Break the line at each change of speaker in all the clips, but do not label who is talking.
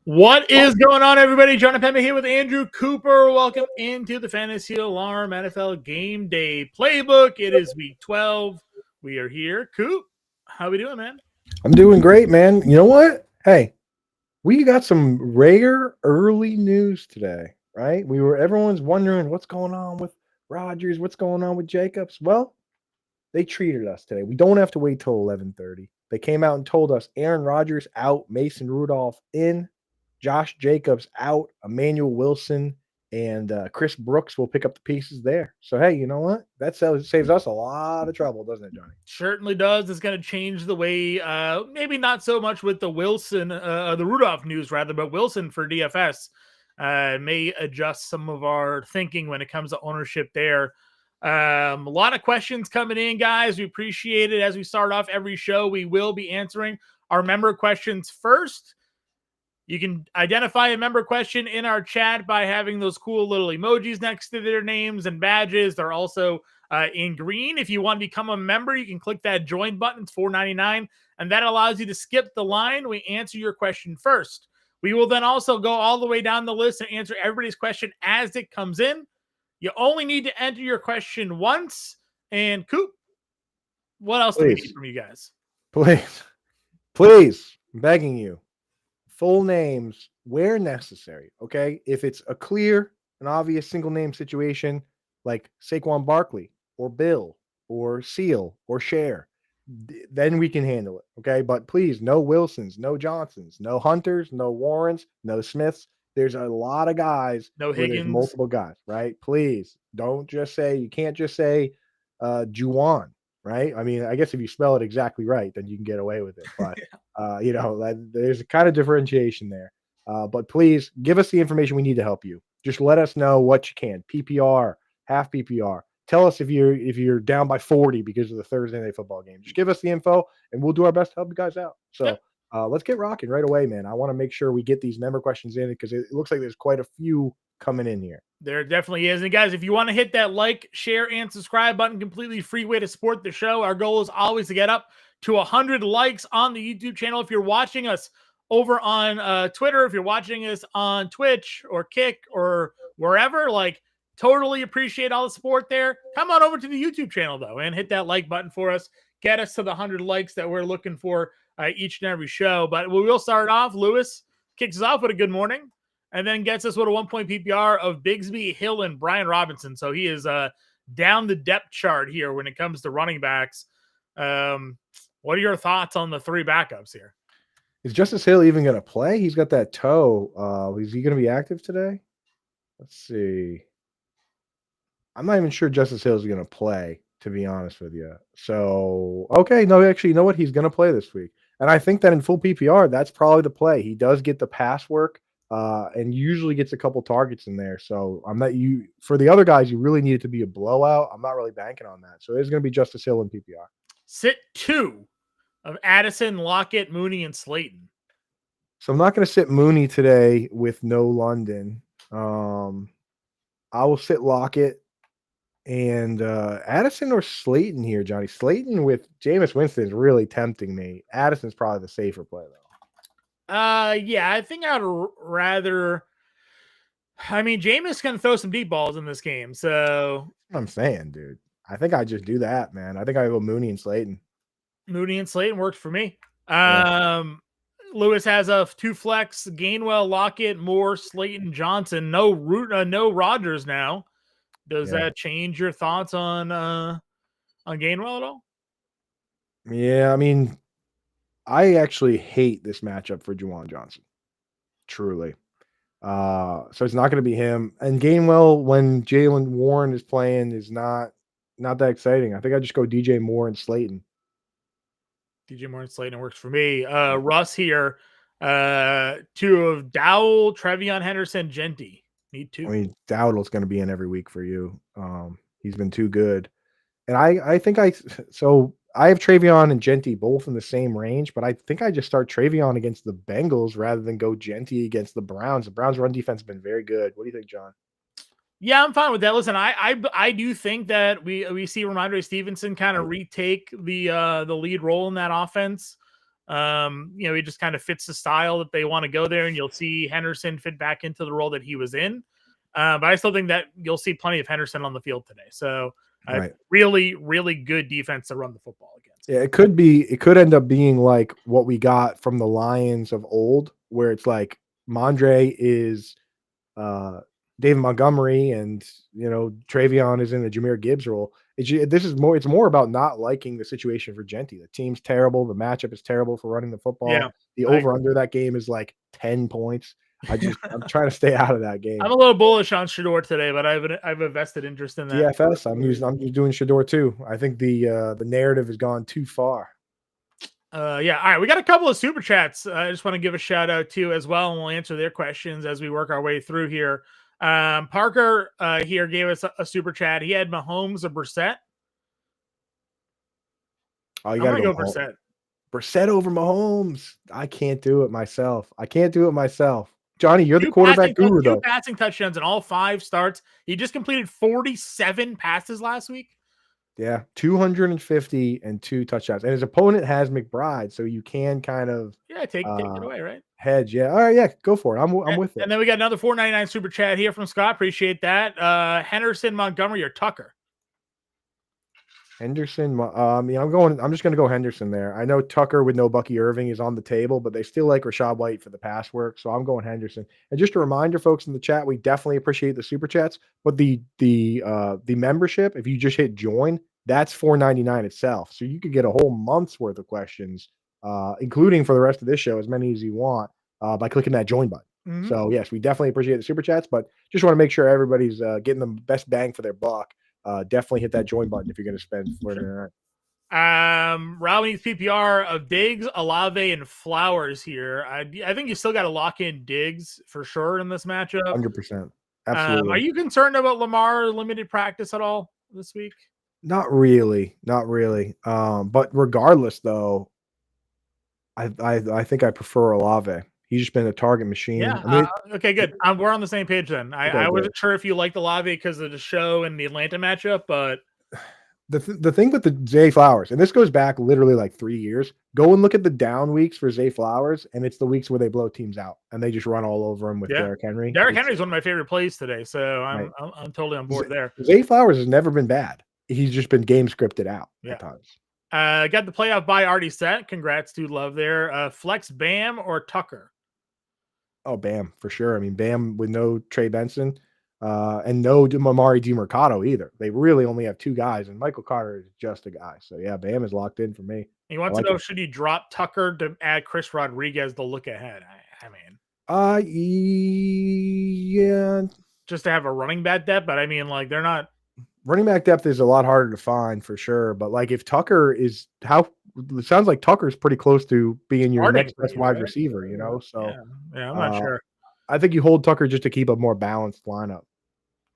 What is going on, everybody? John Impemba here with Andrew Cooper. Welcome into the Fantasy Alarm NFL Game Day Playbook. It is week 12. We are here. Coop, how we doing, man?
I'm doing great, man. You know what? Hey, we got some rare early news today, right? Everyone's wondering what's going on with Rodgers, what's going on with Jacobs. Well, they treated us today. We don't have to wait till 11:30. They came out and told us Aaron Rodgers out, Mason Rudolph in, Josh Jacobs out, Emmanuel Wilson and Chris Brooks will pick up the pieces there. So hey, you know what? That saves us a lot of trouble, doesn't it, Johnny?
Certainly does. It's going to change the way, maybe not so much with the the Rudolph news rather, but Wilson for DFS may adjust some of our thinking when it comes to ownership there. A lot of questions coming in, guys. We appreciate it. As we start off every show, we will be answering our member questions first. You can identify a member question in our chat by having those cool little emojis next to their names and badges. They're also in green. If you want to become a member, you can click that join button. It's $4.99, and that allows you to skip the line. We answer your question first. We will then also go all the way down the list and answer everybody's question as it comes in. You only need to enter your question once. And Coop, what else do we need from you guys?
Please, I'm begging you. Full names where necessary, okay? If it's a clear and obvious single name situation like Saquon Barkley or Bill or Seal or Cher, then we can handle it, okay? But please, no Wilsons, no Johnsons, no Hunters, no Warrens, no Smiths. There's a lot of guys.
No Higgins.
There's multiple guys, right? Please don't just say, you can't just say Juwan, right? I mean, I guess if you spell it exactly right, then you can get away with it. But there's a kind of differentiation there. But please give us the information we need to help you. Just let us know what you can. PPR, half PPR. Tell us if you're down by 40 because of the Thursday night football game. Just give us the info, and we'll do our best to help you guys out. So let's get rocking right away, man. I want to make sure we get these member questions in because it looks like there's quite a few coming in here.
There definitely is. And guys, if you want to hit that like, share, and subscribe button, completely free way to support the show. Our goal is always to get up to 100 likes on the YouTube channel. If you're watching us over on Twitter, if you're watching us on Twitch or Kick or wherever, totally appreciate all the support there. Come on over to the YouTube channel, though, and hit that like button for us. Get us to the 100 likes that we're looking for each and every show. But we will start off. Lewis kicks us off with a good morning, and then gets us with a 1-point PPR of Bigsby, Hill, and Brian Robinson. So he is down the depth chart here when it comes to running backs. What are your thoughts on the three backups here?
Is Justice Hill even going to play? He's got that toe. Is he going to be active today? Let's see. I'm not even sure Justice Hill is going to play, to be honest with you. So, okay. No, actually, you know what? He's going to play this week. And I think that in full PPR, that's probably the play. He does get the pass work. And usually gets a couple targets in there. So for the other guys, you really need it to be a blowout. I'm not really banking on that. So it's going to be Justice Hill in PPR.
Sit 2 of Addison, Lockett, Mooney, and Slayton.
So I'm not going to sit Mooney today with no London. I will sit Lockett and Addison or Slayton here, Johnny. Slayton with Jameis Winston is really tempting me. Addison's probably the safer play, though.
Yeah, I think I'd rather. I mean, Jameis can throw some deep balls in this game, so
I'm saying, dude. I think I just do that, man. I think I go Mooney and Slayton.
Mooney and Slayton works for me.
Yeah.
Lewis has a 2 flex: Gainwell, Lockett, Moore, Slayton, Johnson. No Rodgers now. Does that change your thoughts on Gainwell at all?
Yeah, I mean, I actually hate this matchup for Juwan Johnson. Truly. So it's not going to be him. And Gainwell, when Jaylen Warren is playing, is not that exciting. I think I just go DJ Moore and Slayton.
DJ Moore and Slayton works for me. Russ here. 2 of Dowell, Trevion Henderson, Genty. Need 2.
I mean, Dowdle's going to be in every week for you. He's been too good. And I think I have Trevion and Genty both in the same range, but I think I just start Trevion against the Bengals rather than go Genty against the Browns. The Browns' run defense has been very good. What do you think, John?
Yeah, I'm fine with that. Listen, I do think that we see Ramondre Stevenson kind of retake the lead role in that offense. He just kind of fits the style that they want to go there, and you'll see Henderson fit back into the role that he was in. But I still think that you'll see plenty of Henderson on the field today. So
Right.
really, really good defense to run the football against.
Yeah, it could end up being like what we got from the Lions of old, where it's like Mondre is David Montgomery and Travion is in the Jahmyr Gibbs role. It's more about not liking the situation for Genti. The team's terrible. The matchup is terrible for running the
Yeah,
football. The over under that game is like 10 points. I'm trying to stay out of that game.
I'm a little bullish on Shador today, but I have a vested interest in that.
DFS. I'm just doing Shador too. I think the narrative has gone too far.
Yeah. All right. We got a couple of super chats. I just want to give a shout out to as well, and we'll answer their questions as we work our way through here. Parker here gave us a super chat. He had Mahomes or Brissett.
Oh, you got to go
Brissett.
Brissett over Mahomes. I can't do it myself. Johnny, you're the quarterback guru, though.
2 passing touchdowns in all 5 starts. He just completed 47 passes last week.
Yeah, 250 and 2 touchdowns. And his opponent has McBride, so you can kind of
take it away, right?
Hedge. Yeah. All right, yeah, go for it. I'm with it.
And then we got another $4.99 super chat here from Scott. Appreciate that. Henderson, Montgomery, or Tucker?
Henderson. I'm just gonna go Henderson there. I know Tucker with no Bucky Irving is on the table, but they still like Rachaad White for the pass work, so I'm going Henderson. And just a reminder, folks in the chat, we definitely appreciate the super chats, but the membership, if you just hit join, that's $4.99 itself, so you could get a whole month's worth of questions, including for the rest of this show, as many as you want, by clicking that join button. Mm-hmm. So yes, we definitely appreciate the super chats, but just want to make sure everybody's getting the best bang for their buck. Definitely hit that join button if you're going to spend $4.99.
Raul needs PPR of Diggs, Olave, and Flowers here. I think you still got to lock in Diggs for sure in this matchup.
100%. Absolutely.
Are you concerned about Lamar limited practice at all this week?
Not really. But regardless, though, I think I prefer Olave. He's just been a target machine.
Yeah. Okay, good. We're on the same page then. I wasn't sure if you liked Olave because of the show and the Atlanta matchup, but
the thing with the Zay Flowers, and this goes back literally like 3 years. Go and look at the down weeks for Zay Flowers, and it's the weeks where they blow teams out and they just run all over him with Derrick Henry.
Derrick Henry is one of my favorite plays today, so I'm totally on board there.
Zay Flowers has never been bad. He's just been game scripted out at times.
Got the playoff bye already set. Congrats to Love there. Flex Bam or Tucker?
Oh, Bam, for sure. I mean, Bam with no Trey Benson and no Mamari DiMercato either. They really only have 2 guys, and Michael Carter is just a guy. So, yeah, Bam is locked in for me.
He wants to know, should he drop Tucker to add Chris Rodriguez to look ahead?
Yeah.
Just to have a running back depth, but I mean, like, they're not.
Running back depth is a lot harder to find for sure. But, like, if Tucker is it sounds like Tucker's pretty close to being your next best wide receiver, So
yeah, I'm not sure.
I think you hold Tucker just to keep a more balanced lineup.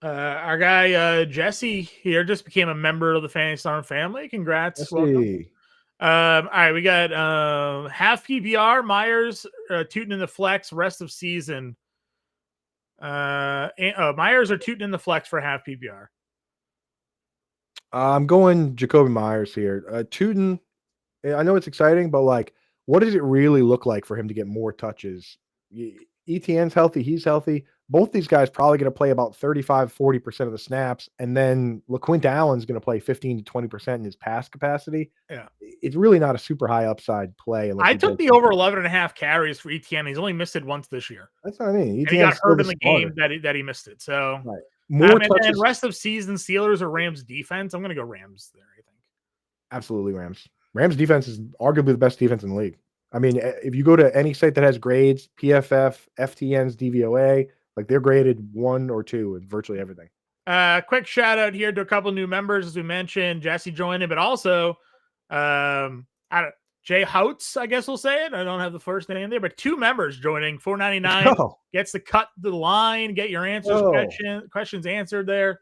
Our guy Jesse here just became a member of the Fantasy Storm family. Congrats.
Jesse.
Welcome. All right, we got half PPR, Myers, Tootin in the flex, rest of season. Myers or Tootin in the flex for half PPR?
I'm going Jacoby Myers here. Tootin, I know it's exciting, but like, what does it really look like for him to get more touches? ETN's healthy. He's healthy. Both these guys probably going to play about 35-40% of the snaps. And then LaQuint Allen's going to play 15 to 20% in his pass capacity.
Yeah.
It's really not a super high upside play.
I took the over 11.5 carries for ETN. He's only missed it once this year.
That's what I mean.
And he got hurt in the game that he missed it. So
right. More touches.
And rest of season, Steelers or Rams defense. I'm going to go Rams there, I think.
Absolutely Rams. Rams defense is arguably the best defense in the league. I mean, if you go to any site that has grades, PFF, FTNs, DVOA, like they're graded 1 or 2 in virtually everything.
Quick shout out here to a couple new members, as we mentioned. Jesse joined in, but also Jay Houts, I guess we'll say it. I don't have the first name there, but 2 members joining. $4.99 gets to cut the line, get your answers, questions answered there.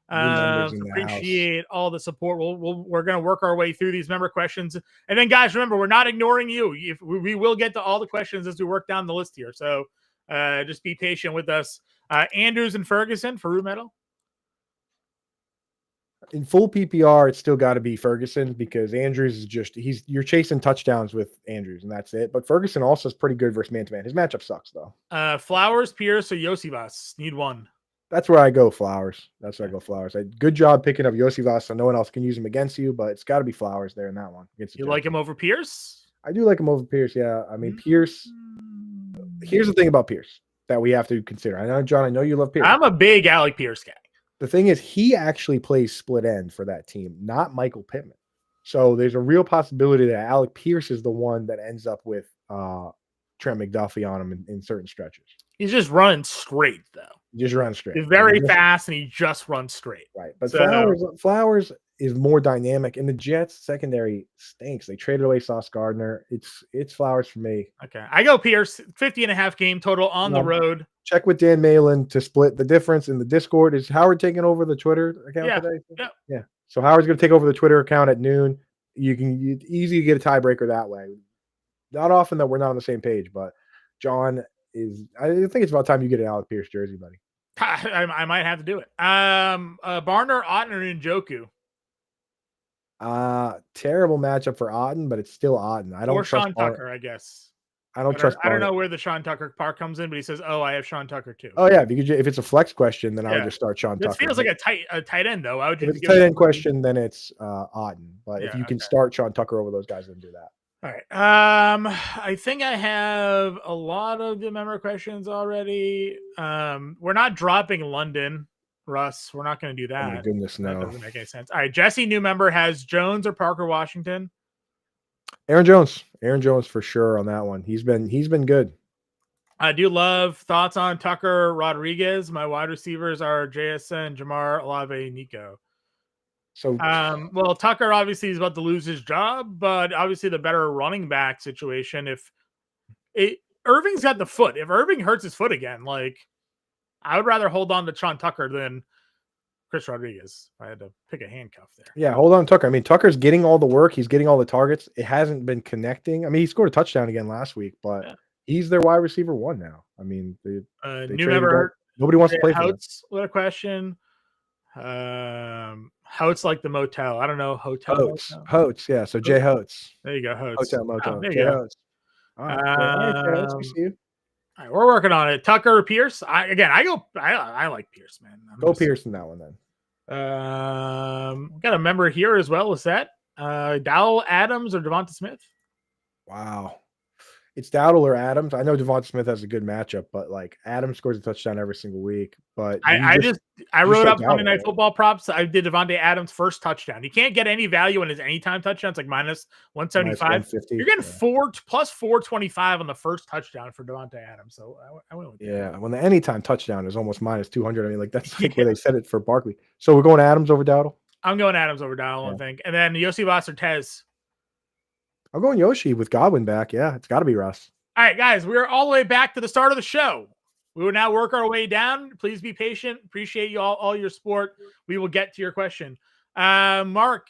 Appreciate all the support. We're going to work our way through these member questions. And then, guys, remember, we're not ignoring you. We will get to all the questions as we work down the list here. So just be patient with us. Andrews and Ferguson for Root Metal.
In full PPR, it's still got to be Ferguson because Andrews is just you're chasing touchdowns with Andrews and that's it. But Ferguson also is pretty good versus man to man. His matchup sucks though.
Flowers, Pierce, or Yosivas? Need one.
That's where I go Flowers. That's where I go Flowers. Good job picking up Yosivas, so no one else can use him against you, but it's got to be Flowers there in that one.
You like him over Pierce?
I do like him over Pierce. Yeah, I mean Pierce. Here's the thing about Pierce that we have to consider. I know, John. I know you love Pierce.
I'm a big Alec Pierce guy.
The thing is, he actually plays split end for that team, not Michael Pittman. So there's a real possibility that Alec Pierce is the one that ends up with Trent McDuffie on him in certain stretches.
He's just running straight, though.
Just run straight.
He's very fast, and he just runs straight.
Right. But Flowers is more dynamic, and the Jets secondary stinks. They traded away Sauce Gardner. It's Flowers for me.
Okay. I go Pierce, 50.5 game total on the road.
Check with Dan Malin to split the difference in the Discord. Is Howard taking over the Twitter account today? Yeah. So Howard's going to take over the Twitter account at noon. You easy to get a tiebreaker that way. Not often that we're not on the same page, but John is. I think it's about time you get an Alec Pierce jersey, buddy.
I might have to do it. Barner, Otten, and Njoku.
Terrible matchup for Otten, but it's still Otten. I don't
or
trust
Sean Tucker, I guess.
I don't trust.
I don't know where the Sean Tucker part comes in, but he says, "Oh, I have Sean Tucker too."
Oh yeah, if it's a flex question, then I would just start Sean Tucker.
It feels like a tight end though.
If it's a tight end question, then it's Otten. But if you can start Sean Tucker over those guys, then do that.
All right. I think I have a lot of the member questions already. We're not dropping London, Russ. We're not going to do that.
Oh my goodness, no.
That doesn't make any sense. All right. Jesse, new member, has Jones or Parker Washington?
Aaron Jones for sure on that one. He's been good.
I do love thoughts on Tucker Rodriguez. My wide receivers are JSN, Jamar, Olave, Nico.
So,
well, Tucker obviously is about to lose his job, but obviously the better running back situation. Irving's got the foot. If Irving hurts his foot again, I would rather hold on to Sean Tucker than Chris Rodriguez. I had to pick a handcuff there.
Yeah, hold on, Tucker. I mean, Tucker's getting all the work. He's getting all the targets. It hasn't been connecting. I mean, he scored a touchdown again last week, but he's their wide receiver one now. I mean, they
new member.
Nobody wants to play for him.
What a question. Houts like the motel. I don't know. Hotel.
Hotes. Yeah. So Jay Hotes.
There you go. Hotes.
Hotel motel.
There you go.
Hotes. All right. We see you.
All right, we're working on it. Tucker, Pierce. I like Pierce, man.
Pierce in that one then.
Got a member here as well. Is that Dowell, Adams, or Devonta Smith?
Wow. It's Dowdle or Adams. I know Devonta Smith has a good matchup, but Adams scores a touchdown every single week. But
I wrote up Monday Night Football props. I did Devontae Adams first touchdown. You can't get any value in his anytime touchdowns, like minus 175. You're getting plus 425 on the first touchdown for Devontae Adams. So I went with that.
Yeah, when the anytime touchdown is almost minus 200. I mean, that's where they said it for Barkley. So we're going Adams over Dowdle?
I'm going Adams over Dowdle, I think. And then Yossi or Tez.
I'm going Yoshi with Godwin back. Yeah, it's got to be Russ.
All right, guys, we're all the way back to the start of the show. We will now work our way down. Please be patient. Appreciate you all your support. We will get to your question. Mark,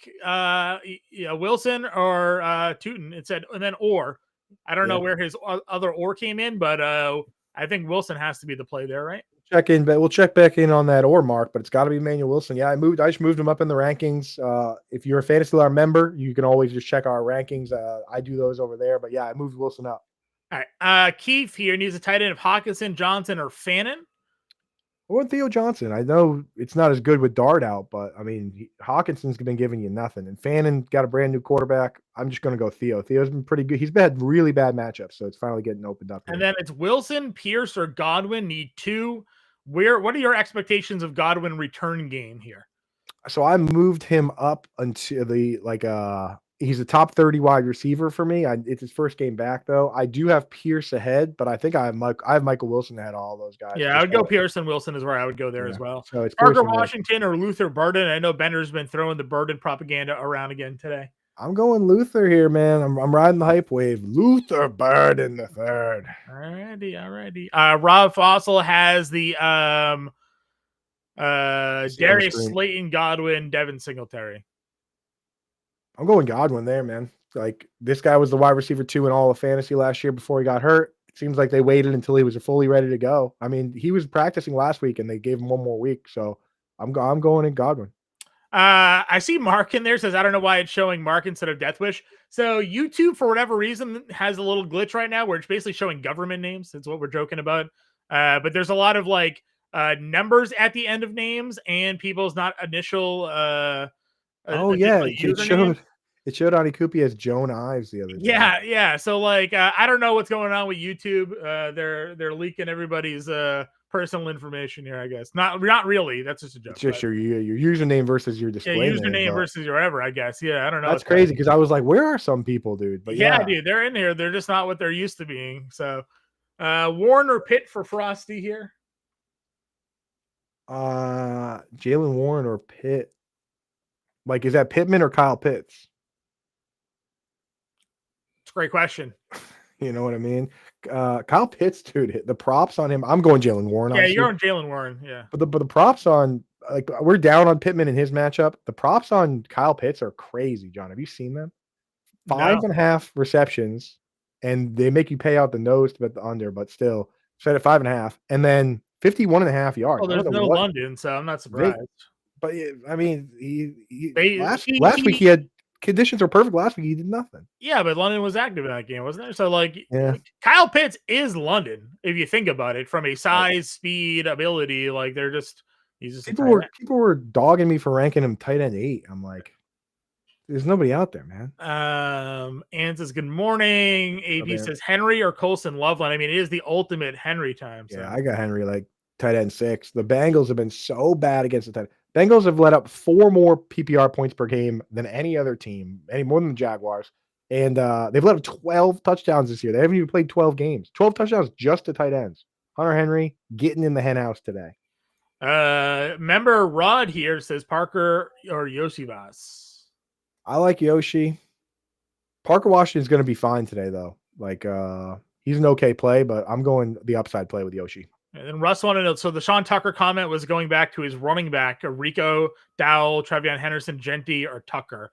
Wilson or Tootin? It said, and then or. I don't know where his other or came in, but I think Wilson has to be the play there, right?
We'll check back in on that or Mark, but it's got to be Emmanuel Wilson. Yeah, I just moved him up in the rankings. If you're a Fantasy Alarm member, you can always just check our rankings. I do those over there, but yeah, I moved Wilson up.
All right. Keith here needs a tight end of Hawkinson, Johnson, or Fannin.
I want Theo Johnson. I know it's not as good with Dart out, but I mean, Hawkinson's been giving you nothing. And Fannin got a brand new quarterback. I'm just going to go Theo. Theo's been pretty good. He's had really bad matchups, so it's finally getting opened up here.
And then it's Wilson, Pierce, or Godwin. Need two. What are your expectations of Godwin return game here?
So I moved him up until he's a top 30 wide receiver for me. It's his first game back though. I do have Pierce ahead, but I think I have Michael Wilson ahead of all those guys.
Yeah, I would go Pierce and Wilson is where I would go there as well.
So it's
Parker Washington or Luther Burden. I know Bender's been throwing the Burden propaganda around again today.
I'm going Luther here, man. I'm riding the hype wave. Luther Burden the third.
Alrighty. Rob Fossil has the Darius Slayton, Godwin, Devin Singletary.
I'm going Godwin there, man. This guy was the wide receiver 2 in all of fantasy last year before he got hurt. It seems like they waited until he was fully ready to go. I mean, he was practicing last week and they gave him one more week. So I'm going in Godwin.
I see Mark in there says, I don't know why it's showing Mark instead of Death Wish. So YouTube, for whatever reason, has a little glitch right now where it's basically showing government names. That's what we're joking about. But there's a lot of like numbers at the end of names and people's not initial
Oh yeah,
username.
it showed Ani Kupi as Joan Ives the other day.
Yeah. So like, I don't know what's going on with YouTube. They're leaking everybody's personal information here. I guess not really. That's just a joke.
It's just your username versus your
Yeah,
display name.
username versus whatever. I guess. Yeah, I don't know.
That's crazy because I was like, where are some people, dude? But
yeah,
yeah,
dude, they're in here. They're just not what they're used to being. So, Warren or Pitt for Frosty here.
Jalen Warren or Pitt. Like, is that Pittman or Kyle Pitts?
It's a great question.
You know what I mean? Kyle Pitts, dude, the props on him. I'm going Jalen Warren.
Yeah,
obviously.
you're on Jalen Warren. Yeah,
but the props on, like, we're down on Pittman in his matchup. The props on Kyle Pitts are crazy. John, have you seen them? 5.5 receptions, and they make you pay out the nose to bet the under, but still set at 5.5, and then 51.5 yards.
Well, there's no London, so I'm not surprised.
But I mean, last week he had conditions were perfect. Last week he did nothing.
Yeah, but London was active in that game, wasn't there? So like,
yeah,
Kyle Pitts is London if you think about it from a size, speed, ability. Like he's just
people were dogging me for ranking him tight end 8. I'm like, there's nobody out there, man.
Ann says good morning. AB says Henry or Colson Loveland. I mean, it is the ultimate Henry time. So.
Yeah, I got Henry like tight end 6. The Bengals have been so bad against the tight end. Bengals have let up 4 more PPR points per game than any other team, any more than the Jaguars. And they've let up 12 touchdowns this year. They haven't even played 12 games. 12 touchdowns just to tight ends. Hunter Henry getting in the hen house today.
Member Rod here says Parker or Yosivas.
I like Yoshi. Parker Washington's going to be fine today, though. Like, he's an okay play, but I'm going the upside play with Yoshi.
And then Russ wanted to, so the Sean Tucker comment was going back to his running back, Rico, Dowell, Trevion Henderson, Genty, or Tucker.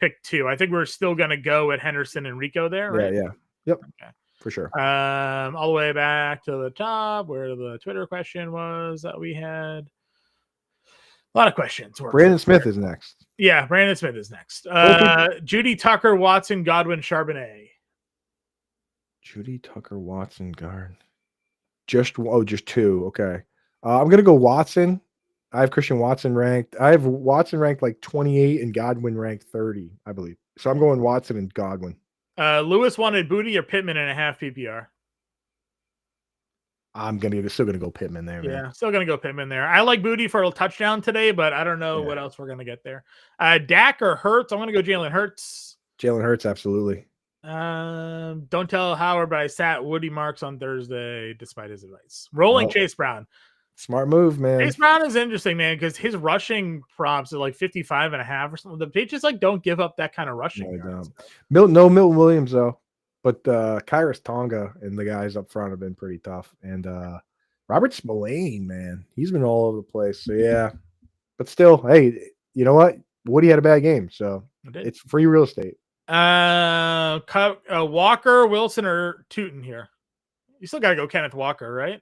Pick 2. I think we're still going to go at Henderson and Rico there, right?
Yeah. Yep.
Okay.
For sure.
All the way back to the top where the Twitter question was that we had. A lot of questions.
Brandon Smith is next.
Yeah, Brandon Smith is next. Judy, Tucker, Watson, Godwin, Charbonnet.
Judy, Tucker, Watson, guard. Just 2. Okay. I'm going to go Watson. I have Christian Watson ranked. I have Watson ranked like 28 and Godwin ranked 30, I believe. So I'm going Watson and Godwin.
Lewis wanted Booty or Pittman and a half PPR.
I'm still gonna go Pittman there.
Yeah, still gonna go Pittman there. I like Booty for a touchdown today, but I don't know what else we're gonna get there. Dak or Hurts? I'm gonna go Jalen Hurts.
Jalen Hurts, absolutely.
Don't tell Howard, but I sat Woody Marks on Thursday despite his advice. Rolling Chase Brown.
Smart move, man.
Chase Brown is interesting, man, because his rushing props are like 55.5 or something. The Patriots like don't give up that kind of rushing.
No Milton Williams though. But Kyrus Tonga and the guys up front have been pretty tough. And Robert Spillane, man, he's been all over the place. So, yeah. But still, hey, you know what? Woody had a bad game. So, it's free real estate.
Walker, Wilson, or Tootin here? You still got to go Kenneth Walker, right?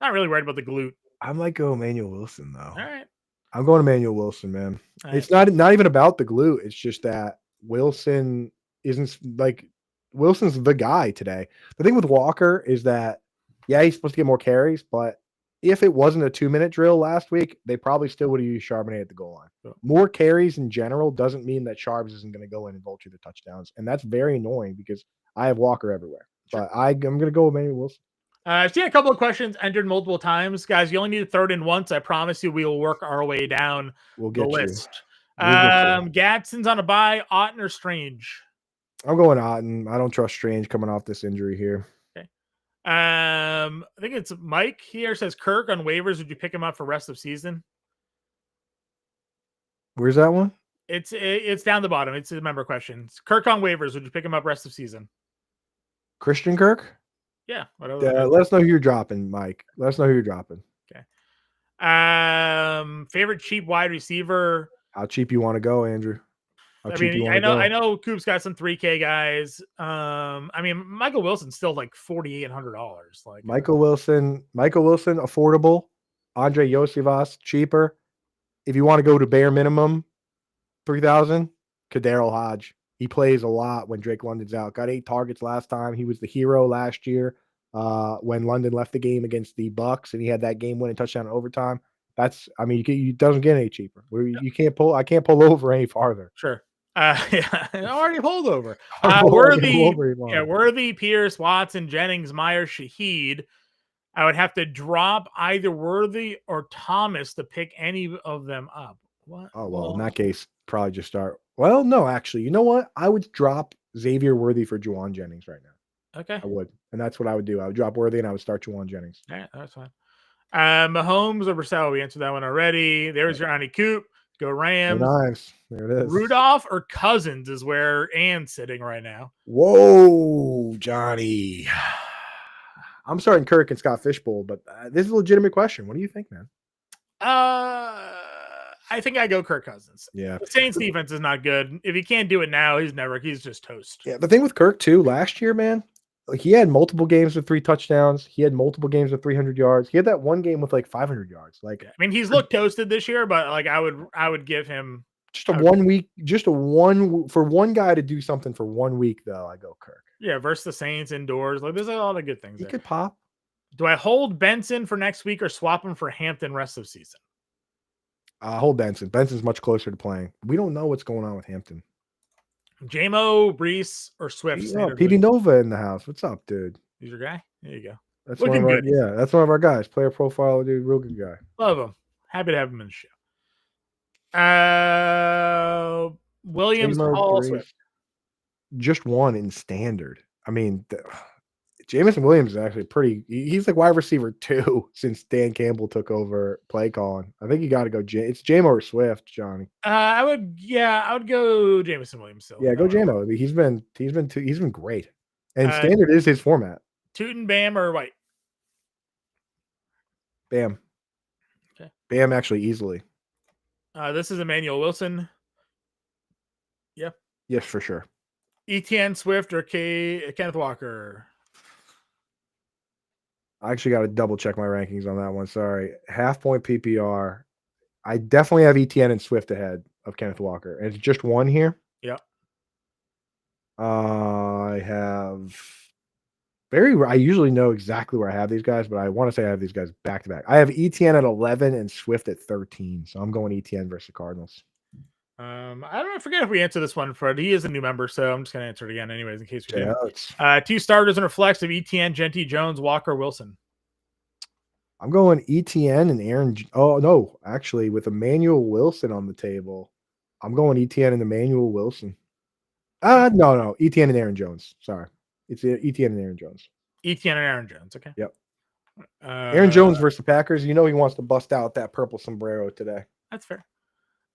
Not really worried about the glute.
I might go Emmanuel Wilson, though.
All right.
I'm going Emmanuel Wilson, man. It's not even about the glute. It's just that Wilson isn't like – Wilson's the guy today. The thing with Walker is that, he's supposed to get more carries, but if it wasn't a 2-minute drill last week, they probably still would have used Charbonnet at the goal line. More carries in general doesn't mean that Charbs isn't going to go in and vulture the touchdowns. And that's very annoying because I have Walker everywhere. Sure. But I'm going to go with Emmanuel Wilson.
I've seen a couple of questions entered multiple times. Guys, you only need to throw it in once. I promise you we will work our way down the list. Gadsden's on a bye. Otten or Strange?
I'm going Otten. I don't trust Strange coming off this injury here.
Okay. I think it's Mike here says Kirk on waivers. Would you pick him up for rest of season?
Where's that one?
It's down the bottom. It's a member question. It's Kirk on waivers. Would you pick him up rest of season?
Christian Kirk?
Yeah.
Let us know who you're dropping, Mike. Let us know who you're dropping.
Okay. Favorite cheap wide receiver?
How cheap you want to go, Andrew?
I know Coop's got some 3K guys. Michael Wilson's still like $4,800. Like
Michael Wilson, affordable. Andre Yosivas, cheaper. if you want to go to bare minimum, 3,000, Kadarius Hodge. He plays a lot when Drake London's out. Got 8 targets last time. He was the hero last year when London left the game against the Bucks, and he had that game-winning touchdown in overtime. It doesn't get any cheaper. I can't pull over any farther.
Sure. Yeah, already pulled over.
Worthy,
Worthy, Pierce, Watson, Jennings, Myers, Shaheed. I would have to drop either Worthy or Thomas to pick any of them up. What?
Oh, well, in that case, probably just start. Well, no, actually, you know what? I would drop Xavier Worthy for Juwan Jennings right now.
Okay.
I would. And that's what I would do. I would drop Worthy and I would start Juwan Jennings.
All right, that's fine. Mahomes or Brissell? We answered that one already. There's your Annie Coop. Go Rams.
Nice. There it is.
Rudolph or Cousins is where Ann's sitting right now.
Whoa, Johnny. I'm starting Kirk and Scott Fishbowl, but this is a legitimate question. What do you think, man?
I think I go Kirk Cousins.
Yeah.
The Saints defense is not good. If he can't do it now, he's just toast.
Yeah, the thing with Kirk too, last year, man, he had multiple games with 3 touchdowns. He had multiple games with 300 yards. He had that one game with like 500 yards. Like,
I mean, he's looked toasted this year, but like I would give him
for one guy to do something for 1 week though. I go Kirk.
Yeah, versus the Saints indoors. Like, there's a lot of good things.
He could pop.
Do I hold Benson for next week or swap him for Hampton rest of season?
Hold Benson. Benson's much closer to playing. We don't know what's going on with Hampton.
JMO, Brees, or Swift?
PD Nova in the house. What's up, dude?
He's your guy? There you go.
That's looking good. Yeah, that's one of our guys. Player profile, dude. Real good guy.
Love him. Happy to have him in the show. Williams, Hall, Swift.
Just one in standard. I mean, Jameson Williams is actually he's like wide receiver 2 since Dan Campbell took over play calling. I think you got to go. It's JMO or Swift, Johnny.
I would go Jameson Williams still.
Yeah, go JMO. He's been great. And standard is his format.
Tootin, Bam, or White?
Bam.
Okay.
Bam actually easily.
This is Emmanuel Wilson. Yep.
Yes, for sure.
ETN, Swift, or Kenneth Walker?
I actually got to double check my rankings on that one. Sorry. Half point PPR. I definitely have ETN and Swift ahead of Kenneth Walker. And it's just one here.
Yeah.
I have I usually know exactly where I have these guys, but I want to say I have these guys back to back. I have ETN at 11 and Swift at 13. So I'm going ETN versus the Cardinals.
I forget if we answered this one, Fred. He is a new member, so I'm just going to answer it again anyways, in case we do. 2 starters and reflex of ETN, Genty, Jones, Walker, Wilson.
I'm going ETN and Aaron. Oh, no, actually, with Emmanuel Wilson on the table, I'm going ETN and Emmanuel Wilson. No, ETN and Aaron Jones. Sorry. It's ETN and Aaron Jones.
ETN and Aaron Jones, okay.
Yep. Aaron Jones versus the Packers. You know he wants to bust out that purple sombrero today.
That's fair.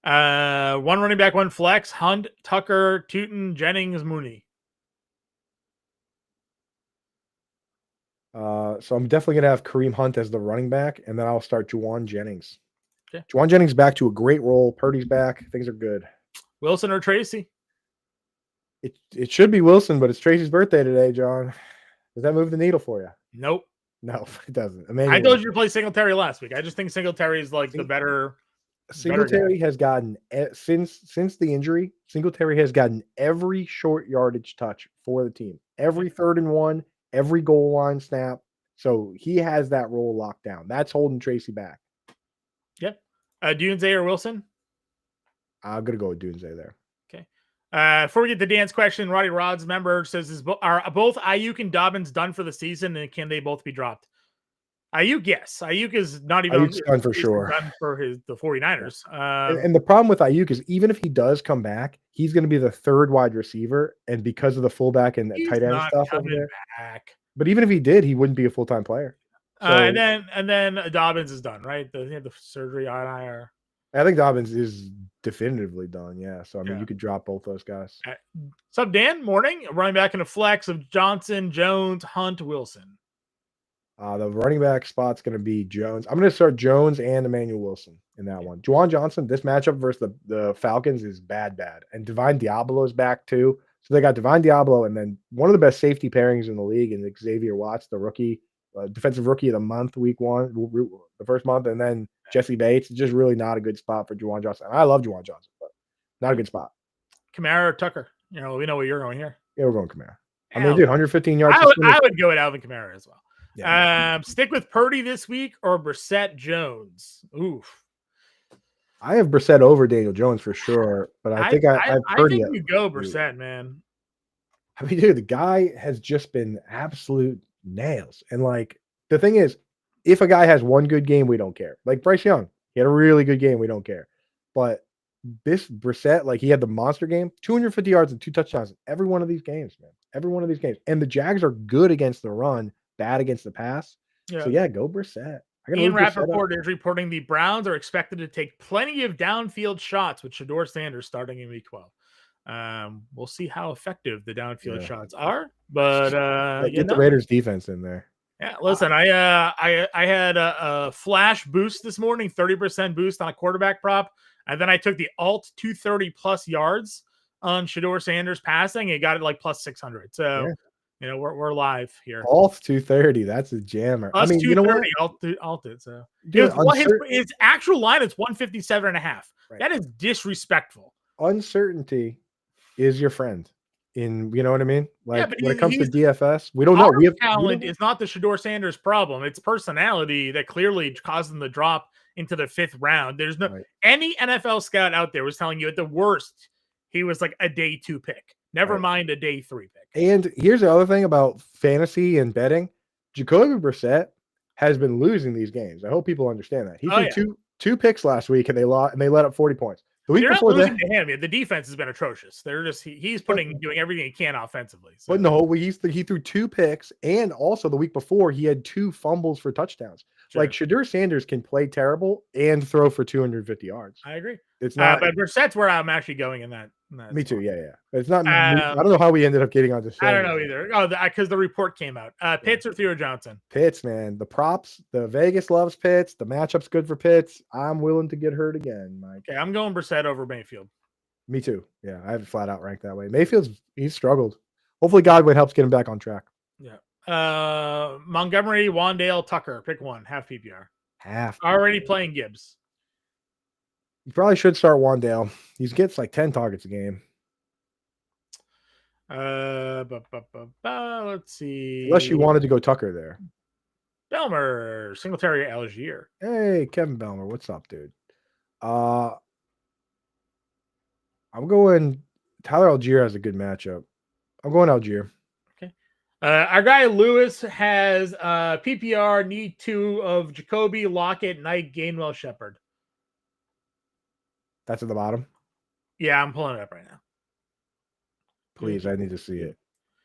1 running back, 1 flex. Hunt, Tucker, Tootin, Jennings, Mooney.
So I'm definitely going to have Kareem Hunt as the running back, and then I'll start Juwan Jennings.
Okay.
Juwan Jennings back to a great role. Purdy's back. Things are good.
Wilson or Tracy?
It should be Wilson, but it's Tracy's birthday today, John. Does that move the needle for you?
Nope.
No, it doesn't.
I told you to play Singletary last week. I just think Singletary is like the better.
Singletary has gotten since the injury. Singletary has gotten every short yardage touch for the team, every 3rd and 1, every goal line snap. So he has that role locked down. That's holding Tracy back.
Yep. Dunze or Wilson?
I'm gonna go with Dunze there.
Okay. Before we get the dance question, Roddy Rod's member says, are both Ayuk and Dobbins done for the season, and can they both be dropped? Ayuk, yes. Ayuk is not even
done for sure.
Done for the 49ers.
And the problem with Ayuk is even if he does come back, he's going to be the 3rd wide receiver, and because of the fullback and the tight end stuff over there.
Back.
But even if he did, he wouldn't be a full-time player. So,
and then Dobbins is done, right? He had the surgery on IR.
I think Dobbins is definitively done. Yeah. So I mean, you could drop both those guys.
What's up, Dan? Morning. Running back in a flex of Johnson, Jones, Hunt, Wilson.
The running back spot's going to be Jones. I'm going to start Jones and Emmanuel Wilson in that one. Juwan Johnson, this matchup versus the Falcons is bad. And Divine Diablo is back too. So they got Divine Diablo and then one of the best safety pairings in the league is Xavier Watts, the rookie, defensive rookie of the month, week 1, the first month. And then Jesse Bates. It's just really not a good spot for Juwan Johnson. I love Juwan Johnson, but not a good spot.
Kamara or Tucker. We know where you're going here.
Yeah, we're going Kamara. I mean, dude, 115 yards.
I would go with Alvin Kamara as well.
Yeah.
Stick with Purdy this week or Brissett Jones. Oof.
I have Brissett over Daniel Jones for sure, but I think I have Purdy.
I think you go Brissett, man.
I mean, dude, the guy has just been absolute nails. And like the thing is, if a guy has one good game, we don't care. Like Bryce Young, he had a really good game, we don't care. But this Brissett, like he had the monster game, 250 yards and 2 touchdowns in every one of these games, man. Every one of these games. And the Jags are good against the run, bad against the pass. Yeah. So yeah, go Brissett.
Ian Rappaport is reporting the Browns are expected to take plenty of downfield shots with Shedeur Sanders starting in week 12. We'll see how effective the downfield shots are, but
get the Raiders defense in there.
Yeah, listen, I had a flash boost this morning, 30% boost on a quarterback prop, and then I took the alt 230 plus yards on Shedeur Sanders passing and got it like plus 600. So we're live here.
Alt 230, that's a jammer.
Plus, I mean, you know what? Alted. So dude, his actual line is 157.5. Right. That is disrespectful.
Uncertainty is your friend. You know what I mean? Like when it comes to DFS, we don't know. We have
talent is not the Shedeur Sanders problem. It's personality that clearly caused him to drop into the 5th round. There's no any NFL scout out there was telling you at the worst he was like a day 2 pick. Never mind a day 3 pick.
And here's the other thing about fantasy and betting: Jacoby Brissett has been losing these games. I hope people understand that. He threw two picks last week, and they lost, and they let up 40 points. The week before that,
to him. The defense has been atrocious. They're just he's doing everything he can offensively.
So. But no, he threw 2 picks, and also the week before he had 2 fumbles for touchdowns. Sure. Like Shedeur Sanders can play terrible and throw for 250 yards.
I agree.
It's not,
but Brissett's where I'm actually going in that.
Me too. Yeah. But it's not. I don't know how we ended up getting on this show.
I don't know either. Oh, because the report came out. Pitts or Theo Johnson?
Pitts, man. The props. The Vegas loves Pitts. The matchup's good for Pitts. I'm willing to get hurt again, Mike.
Okay, I'm going Brissett over Mayfield.
Me too. Yeah, I have it flat out ranked that way. He's struggled. Hopefully, Godwin helps get him back on track.
Yeah. Montgomery, Wandale, Tucker. Pick one. Half PPR.
Half.
Already playing Gibbs.
You probably should start Wandale. He gets like 10 targets a game.
Let's see.
Unless you wanted to go Tucker there.
Belmer, Singletary, Algier.
Hey, Kevin Belmer, what's up, dude? I'm going. Tyler Algier has a good matchup. I'm going Algier.
Okay. Our guy Lewis has PPR need 2 of Jacoby, Lockett, Knight, Gainwell, Shepard.
That's at the bottom?
Yeah, I'm pulling it up right now.
Please, I need to see it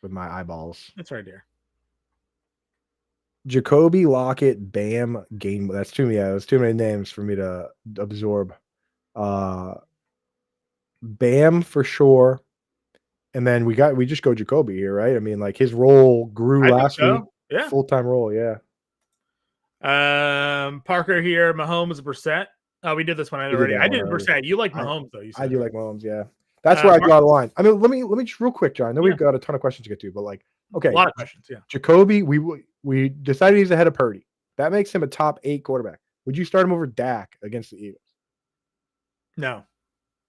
with my eyeballs.
It's right there.
Jacoby, Lockett, Bam, Gainwell. That's too many. Yeah, that's too many names for me to absorb. Bam for sure. And then we just go Jacoby here, right? I mean, like his role grew last week.
Yeah.
Full-time role, yeah.
Parker here, Mahomes, Brissett. Oh, we did this one already. I did Brissett. You like Mahomes though.
I do like Mahomes, yeah. That's where I draw the line. I mean, let me just real quick, John. I know we've got a ton of questions to get to, but like, okay.
A lot of questions, yeah.
Jacoby, we decided he's ahead of Purdy. That makes him a top 8 quarterback. Would you start him over Dak against the Eagles?
No.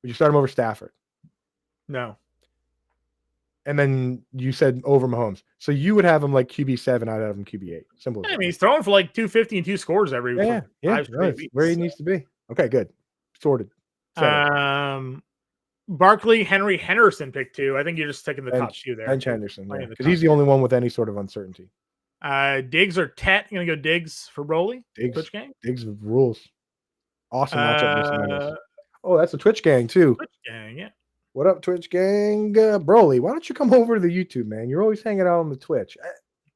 Would you start him over Stafford?
No.
And then you said over Mahomes. So you would have him like QB7, I'd have him QB8. Simple.
Yeah, I mean, he's throwing for like 250 and 2 scores every
week. Yeah, right. Where he needs to be. Okay, good. Sorted.
Barkley, Henderson pick 2. I think you're just taking the top 2 there.
Bench Henderson, because he's the only one with any sort of uncertainty.
Diggs or Tet? You're gonna go Diggs for Broly?
Twitch gang? Diggs rules. Awesome matchup. Oh, that's a Twitch gang too.
Twitch gang, yeah.
What up, Twitch gang? Broly, why don't you come over to the YouTube, man? You're always hanging out on the Twitch.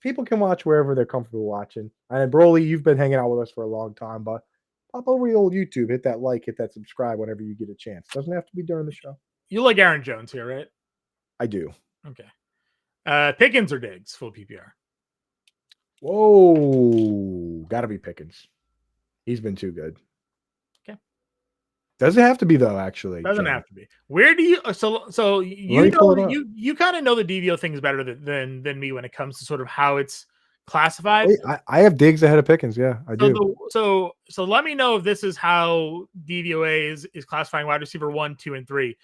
People can watch wherever they're comfortable watching. And Broly, you've been hanging out with us for a long time, but pop over the old YouTube, hit that like, hit that subscribe whenever you get a chance. Doesn't have to be during the show.
You like Aaron Jones here, right?
I do.
Okay. Pickens or Diggs, full PPR?
Whoa. Gotta be Pickens. He's been too good.
Okay.
Doesn't have to be though, actually.
Doesn't have to be. Where do you so you know you kind of know the DVO things better than me when it comes to sort of how it's classified.
Wait, I have Diggs ahead of Pickens. Yeah, I do.
So let me know if this is how DVOA is classifying wide receiver 1, 2, and 3.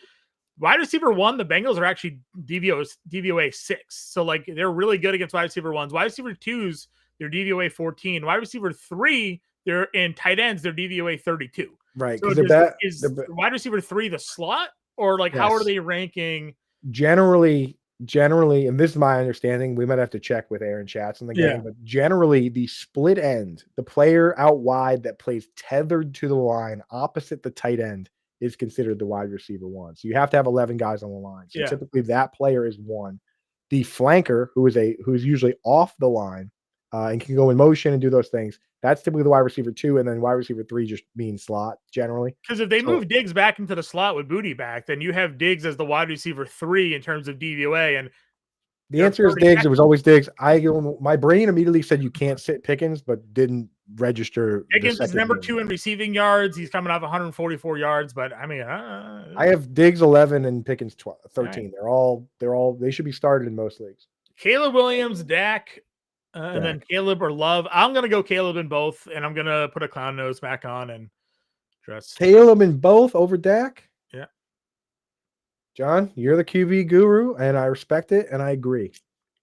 Wide receiver 1, the Bengals are actually DVOA 6. So like they're really good against wide receiver 1s. Wide receiver 2s, they're DVOA 14. Wide receiver 3, they're in tight ends, they're DVOA 32.
Right,
So
because
is wide receiver 3 the slot, or like how are
yes.
they ranking?
Generally, and this is my understanding, we might have to check with Aaron Schatz and the gang, but generally the split end, the player out wide that plays tethered to the line opposite the tight end is considered the wide receiver 1. So you have to have 11 guys on the line. So typically that player is 1. The flanker, who's usually off the line and can go in motion and do those things, that's typically the wide receiver 2, and then wide receiver 3 just means slot generally.
Because if they move Diggs back into the slot with Booty back, then you have Diggs as the wide receiver 3 in terms of DVOA. And
the answer is Diggs. It was always Diggs. My brain immediately said you can't sit Pickens, but didn't register.
Pickens is number 2 in receiving yards. He's coming off 144 yards, but I mean,
I have Diggs 11 and Pickens 13. Right. They should be started in most leagues.
Caleb Williams, Dak, and then Caleb or Love. I'm gonna go Caleb in both, and I'm gonna put a clown nose back on and dress
Caleb in both over Dak.
Yeah.
John, you're the QB guru, and I respect it, and I agree.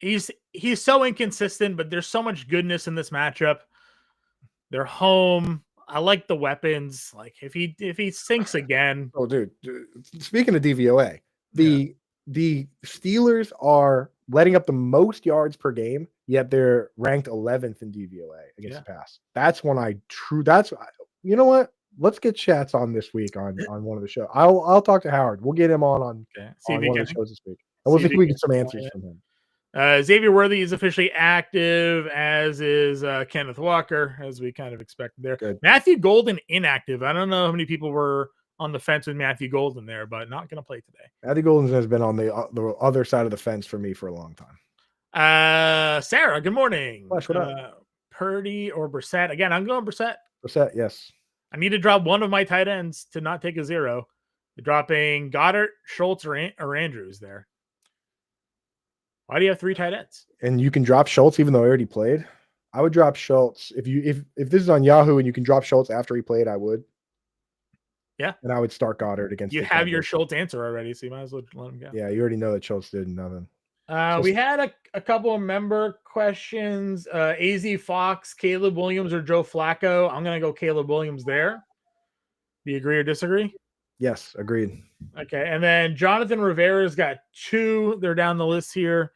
He's so inconsistent, but there's so much goodness in this matchup. They're home. I like the weapons. Like if he sinks again.
Oh, dude. Speaking of DVOA, the Steelers are letting up the most yards per game, yet they're ranked 11th in DVOA against the pass. That's when you know what? Let's get Chats on this week on one of the shows. I'll talk to Howard. We'll get him on one of the shows this week. And we'll see if we get some answers from him.
Xavier Worthy is officially active, as is Kenneth Walker, as we kind of expected there.
Good.
Matthew Golden inactive. I don't know how many people were on the fence with Matthew Golden there, but not going to play today.
Matthew Golden has been on the other side of the fence for me for a long
time. Sarah, good morning.
Flash, what up?
Purdy or Brissett? Again, I'm going Brissett.
Brissett, yes.
I need to drop one of my tight ends to not take a 0. Dropping Goddard, Schultz, or Andrews there. Why do you have 3 tight ends?
And you can drop Schultz even though he already played. I would drop Schultz if this is on Yahoo and you can drop Schultz after he played. I would.
Yeah,
and I would start Goddard against.
You have your Schultz answer already, so you might as well let him go.
Yeah, you already know that Schultz did nothing.
We had a couple of member questions. AZ Fox, Caleb Williams, or Joe Flacco. I'm gonna go Caleb Williams there. Do you agree or disagree?
Yes, agreed.
Okay, and then Jonathan Rivera's got 2. They're down the list here.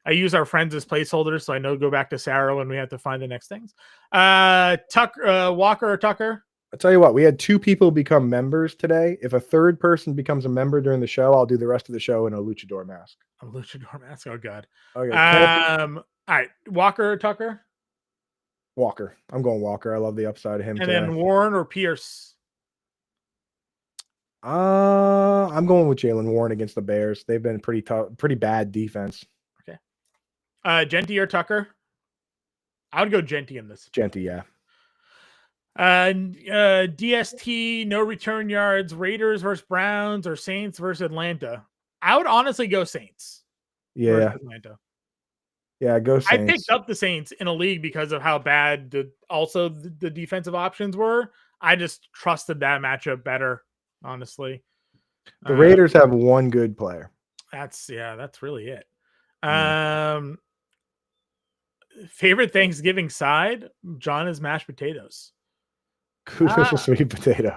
I use our friends as placeholders, so I know go back to Sarah when we have to find the next things. Walker or Tucker?
I'll tell you what, we had 2 people become members today. If a third person becomes a member during the show, I'll do the rest of the show in a luchador mask.
A luchador mask? Oh, God.
Okay.
All right. Walker or Tucker?
Walker. I'm going Walker. I love the upside of him.
And then Warren or Pierce?
I'm going with Jaylen Warren against the Bears. They've been pretty tough, pretty bad defense.
Okay. Genty or Tucker? I would go Genty in this.
Genty, yeah.
DST, no return yards, Raiders versus Browns, or Saints versus Atlanta. I would honestly go Saints.
Yeah.
Atlanta.
Yeah, go Saints.
I picked up the Saints in a league because of how bad the defensive options were. I just trusted that matchup better, honestly.
The Raiders have one good player.
That's really it. Favorite Thanksgiving side? John is mashed potatoes.
Kudos a sweet potato.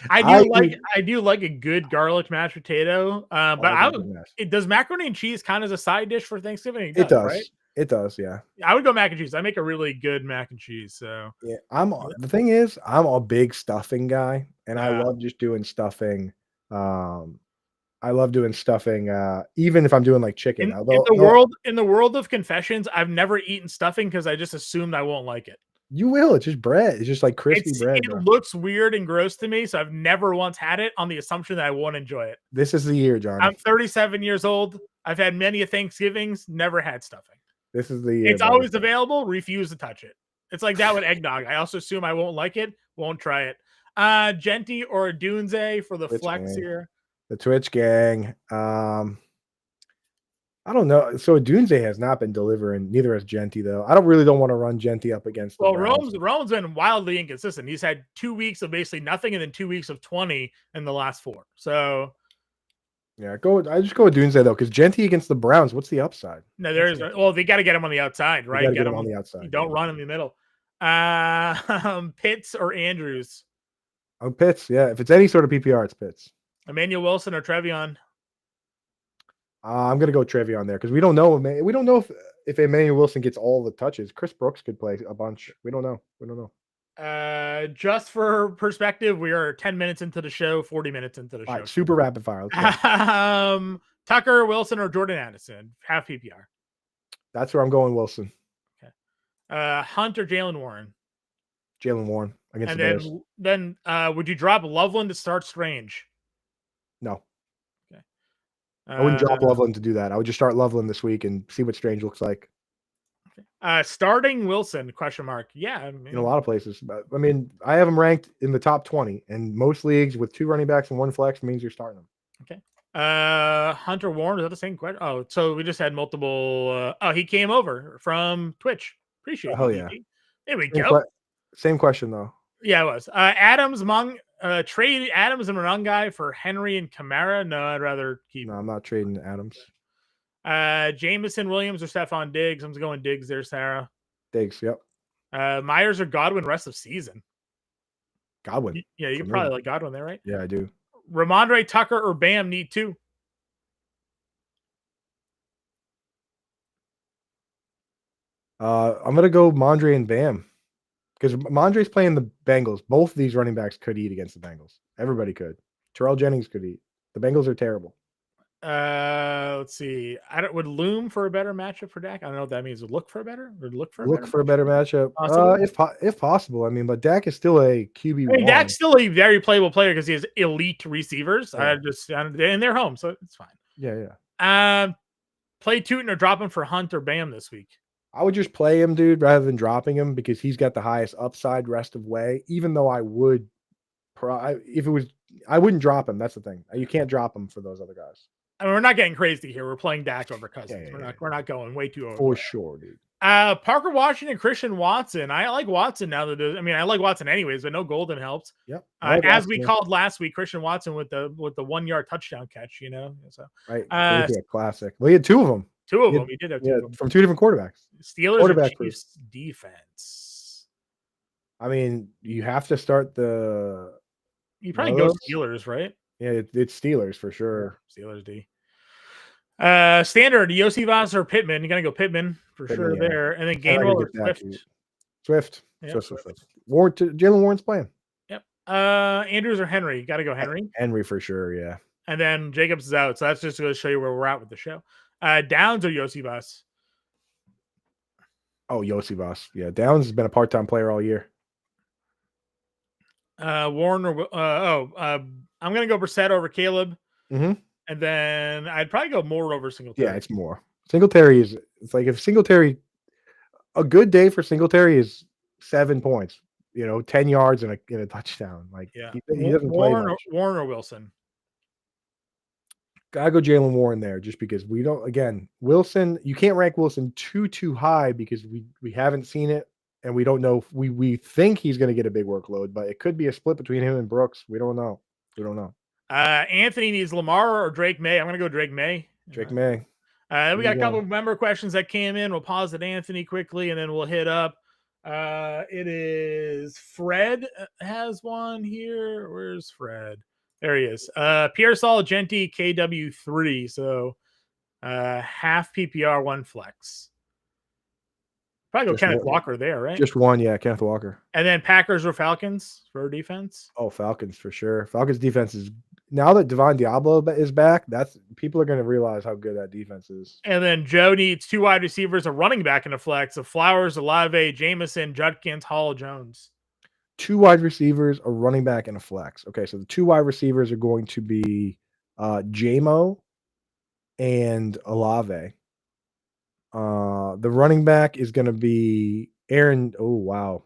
I do like a good garlic mashed potato. But does macaroni and cheese count as a side dish for Thanksgiving?
It does.
Right?
It does, yeah.
I would go mac and cheese. I make a really good mac and cheese. So
yeah, the thing is, I'm a big stuffing guy, and I love just doing stuffing. I love doing stuffing, even if I'm doing like chicken.
In the world of confessions, I've never eaten stuffing because I just assumed I won't like it.
You will. It's just bread. It's just like crispy bread.
It looks weird and gross to me, so I've never once had it on the assumption that I won't enjoy it.
This is the year, Johnny.
I'm 37 years old. I've had many Thanksgivings, never had stuffing.
This is the year.
It's always available. Refuse to touch it. It's like that with eggnog. I also assume I won't like it. Won't try it. Genty or Dunze for the flex here.
The Twitch gang. I don't know. So Dunze has not been delivering. Neither has Genti, though. I don't want to run Genti up against the
Well,
Browns.
Rome's been wildly inconsistent. He's had 2 weeks of basically nothing and then 2 weeks of 20 in the last 4. So
Yeah, I just go with Dunze though, because Genti against the Browns. What's the upside?
no, they got to get him on the outside,
You got
right?
to
Get
get
him
him on
on.
the outside.
Don't run in the middle. Pitts or Andrews?
Oh, Pitts. Yeah, if it's any sort of PPR, it's Pitts.
Emmanuel Wilson or Trevion?
I'm gonna go Trevion there because we don't know. We don't know if Emmanuel Wilson gets all the touches. Chris Brooks could play a bunch. We don't know. We don't know.
Just for perspective, we are 10 minutes into the show, 40 minutes into the
All
show.
right, super rapid fire. Let's go.
Tucker, Wilson, or Jordan Addison? Half PPR.
That's where I'm going. Wilson.
Okay. Hunt or Jalen Warren?
Jalen Warren against
And
the Bears.
then would you drop Loveland to start Strange?
No.
Okay.
I wouldn't drop Loveland to do that. I would just start Loveland this week and see what Strange looks like.
Starting Wilson? ? Yeah,
In a lot of places, but I mean, I have him ranked in the top 20, and most leagues with 2 running backs and 1 flex means you're starting them.
Okay. Hunter Warren, is that the same question? Oh, so we just had multiple. He came over from Twitch. Appreciate
Oh,
it.
yeah.
There we go.
Same question though.
Yeah, it was. Trade Adams and Mongai for Henry and Kamara. No, I'd rather keep.
No, I'm not trading Adams.
Jameson Williams or Stephon Diggs. I'm going Diggs there, Sarah.
Diggs, yep.
Myers or Godwin rest of season.
Godwin.
Yeah, you can probably like Godwin there, right?
Yeah, I do.
Ramondre, Tucker, or Bam need 2.
I'm gonna go Mondre and Bam because Mondre's playing the Bengals. Both of these running backs could eat against the Bengals. Everybody could. Terrell Jennings could eat. The Bengals are terrible.
Let's see. Would Loom for a better matchup for Dak? I don't know what that means. Would look for a better
matchup. If possible. I mean, but Dak is still a QB1.
I mean, Dak's still a very playable player because he has elite receivers.
Yeah.
And they're home, so it's fine.
Yeah.
Play Tootin or drop him for Hunt or Bam this week.
I would just play him, dude, rather than dropping him because he's got the highest upside rest of way. Even though I would, I wouldn't drop him. That's the thing. You can't drop him for those other guys.
I mean, we're not getting crazy here. We're playing Dak over Cousins.
Yeah.
We're not going way too over.
For sure, dude.
Parker Washington, Christian Watson. I like Watson now that I mean, I like Watson anyways, but no Golden helps.
Yep.
As we called last week, Christian Watson with the 1-yard touchdown catch. So
right, a classic. Well, he had 2 of them.
He did have 2 of them
from 2 different quarterbacks.
Steelers or Chiefs defense.
I mean, you have to start the.
You probably go Steelers, right?
Yeah, it's Steelers for sure.
Yeah, Steelers D. Standard, Yosivas or Pittman. You gotta go Pittman for sure there. And then Gainwell or
Swift. Swift. Jalen Warren's playing.
Yep. Andrews or Henry. You gotta go Henry.
Henry for sure, yeah.
And then Jacobs is out. So that's just going to show you where we're at with the show. Downs or Yosivas?
Oh, Yosivas. Yeah, Downs has been a part-time player all year.
Warren or I'm gonna go Brissett over Caleb,
and
then I'd probably go Moore over Singletary.
Yeah, it's Moore. Singletary it's like if Singletary, a good day for Singletary is 7 points, 10 yards and a touchdown. Like he doesn't play much.
Warren or Wilson.
Gotta go Jalen Warren there, just because we don't. Again, Wilson, you can't rank Wilson too high because we haven't seen it. And we don't know. We think he's going to get a big workload, but it could be a split between him and Brooks. We don't know.
Anthony needs Lamar or Drake May. I'm going to go Drake May.
May.
We got a couple of member questions that came in. We'll pause at Anthony quickly, and then we'll hit up. It is Fred has one here. Where's Fred? There he is. Pierre Sol Genti KW3. So half PPR, 1 flex. Probably go Kenneth Walker there, right?
Just one, yeah, Kenneth Walker.
And then Packers or Falcons for defense?
Oh, Falcons for sure. Falcons defense is, now that Devon Diablo is back, people are going to realize how good that defense is.
And then Joe needs 2 wide receivers, a running back in a flex, of Flowers, Olave, Jameson, Judkins, Hall, Jones.
2 wide receivers, a running back, and a flex. Okay, so the 2 wide receivers are going to be Jamo and Olave. The running back is going to be Aaron. Oh, wow.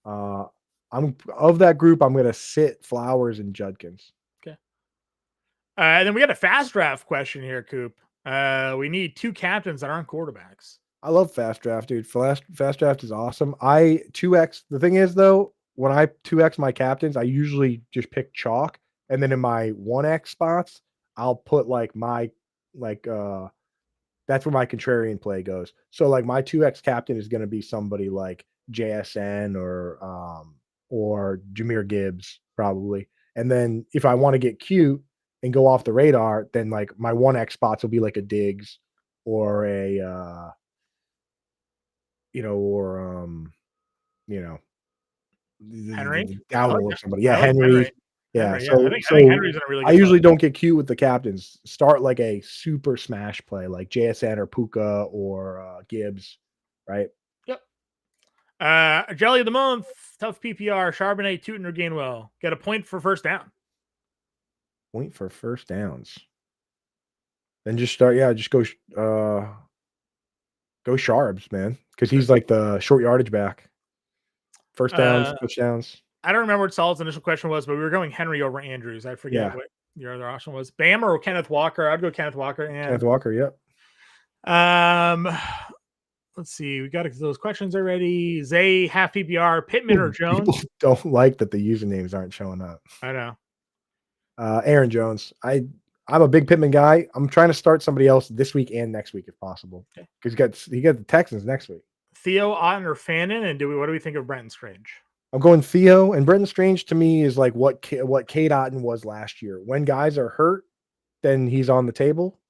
I'm of that group. I'm going to sit Flowers and Judkins.
Okay. And then we got a fast draft question here, Coop. We need 2 captains that aren't quarterbacks.
I love fast draft, dude. Fast draft is awesome. I 2x. The thing is, though, when I 2x my captains, I usually just pick chalk, and then in my 1x spots, I'll put like that's where my contrarian play goes. So like my 2x captain is going to be somebody like JSN or Jameer Gibbs probably. And then if I want to get cute and go off the radar, then like my 1x spots will be like a Diggs or a or you know,
Henry? I
Dowdle
like
or
that.
somebody. Yeah,
I like Henry.
Henry. Yeah.
Henry, yeah. I
So
think Henry's in a really
I
good spot.
usually don't get cute with the captains. Start like a super smash play, like JSN or Puka or Gibbs, right?
Yep. Jelly of the month, tough PPR, Charbonnet, Tootin, or Gainwell. Get a point for first down.
Point for first downs. Then just start. Yeah, just go Sharbs, man, because he's like the short yardage back. First downs, touchdowns.
I don't remember what Saul's initial question was, but we were going Henry over Andrews. I forget what your other option was. Bam or Kenneth Walker? I'd go Kenneth Walker. And
Kenneth Walker, yep.
Let's see. We got those questions already. Zay, half PPR, Pittman or Jones?
People don't like that the usernames aren't showing up.
I know.
Aaron Jones. I'm a big Pittman guy. I'm trying to start somebody else this week and next week if possible. Because he got the Texans next week.
Theo, Otten, or Fannin, and what do we think of Brenton Strange?
I'm going Theo, and Brenton Strange to me is like what Cade Otten was last year. When guys are hurt, then he's on the table.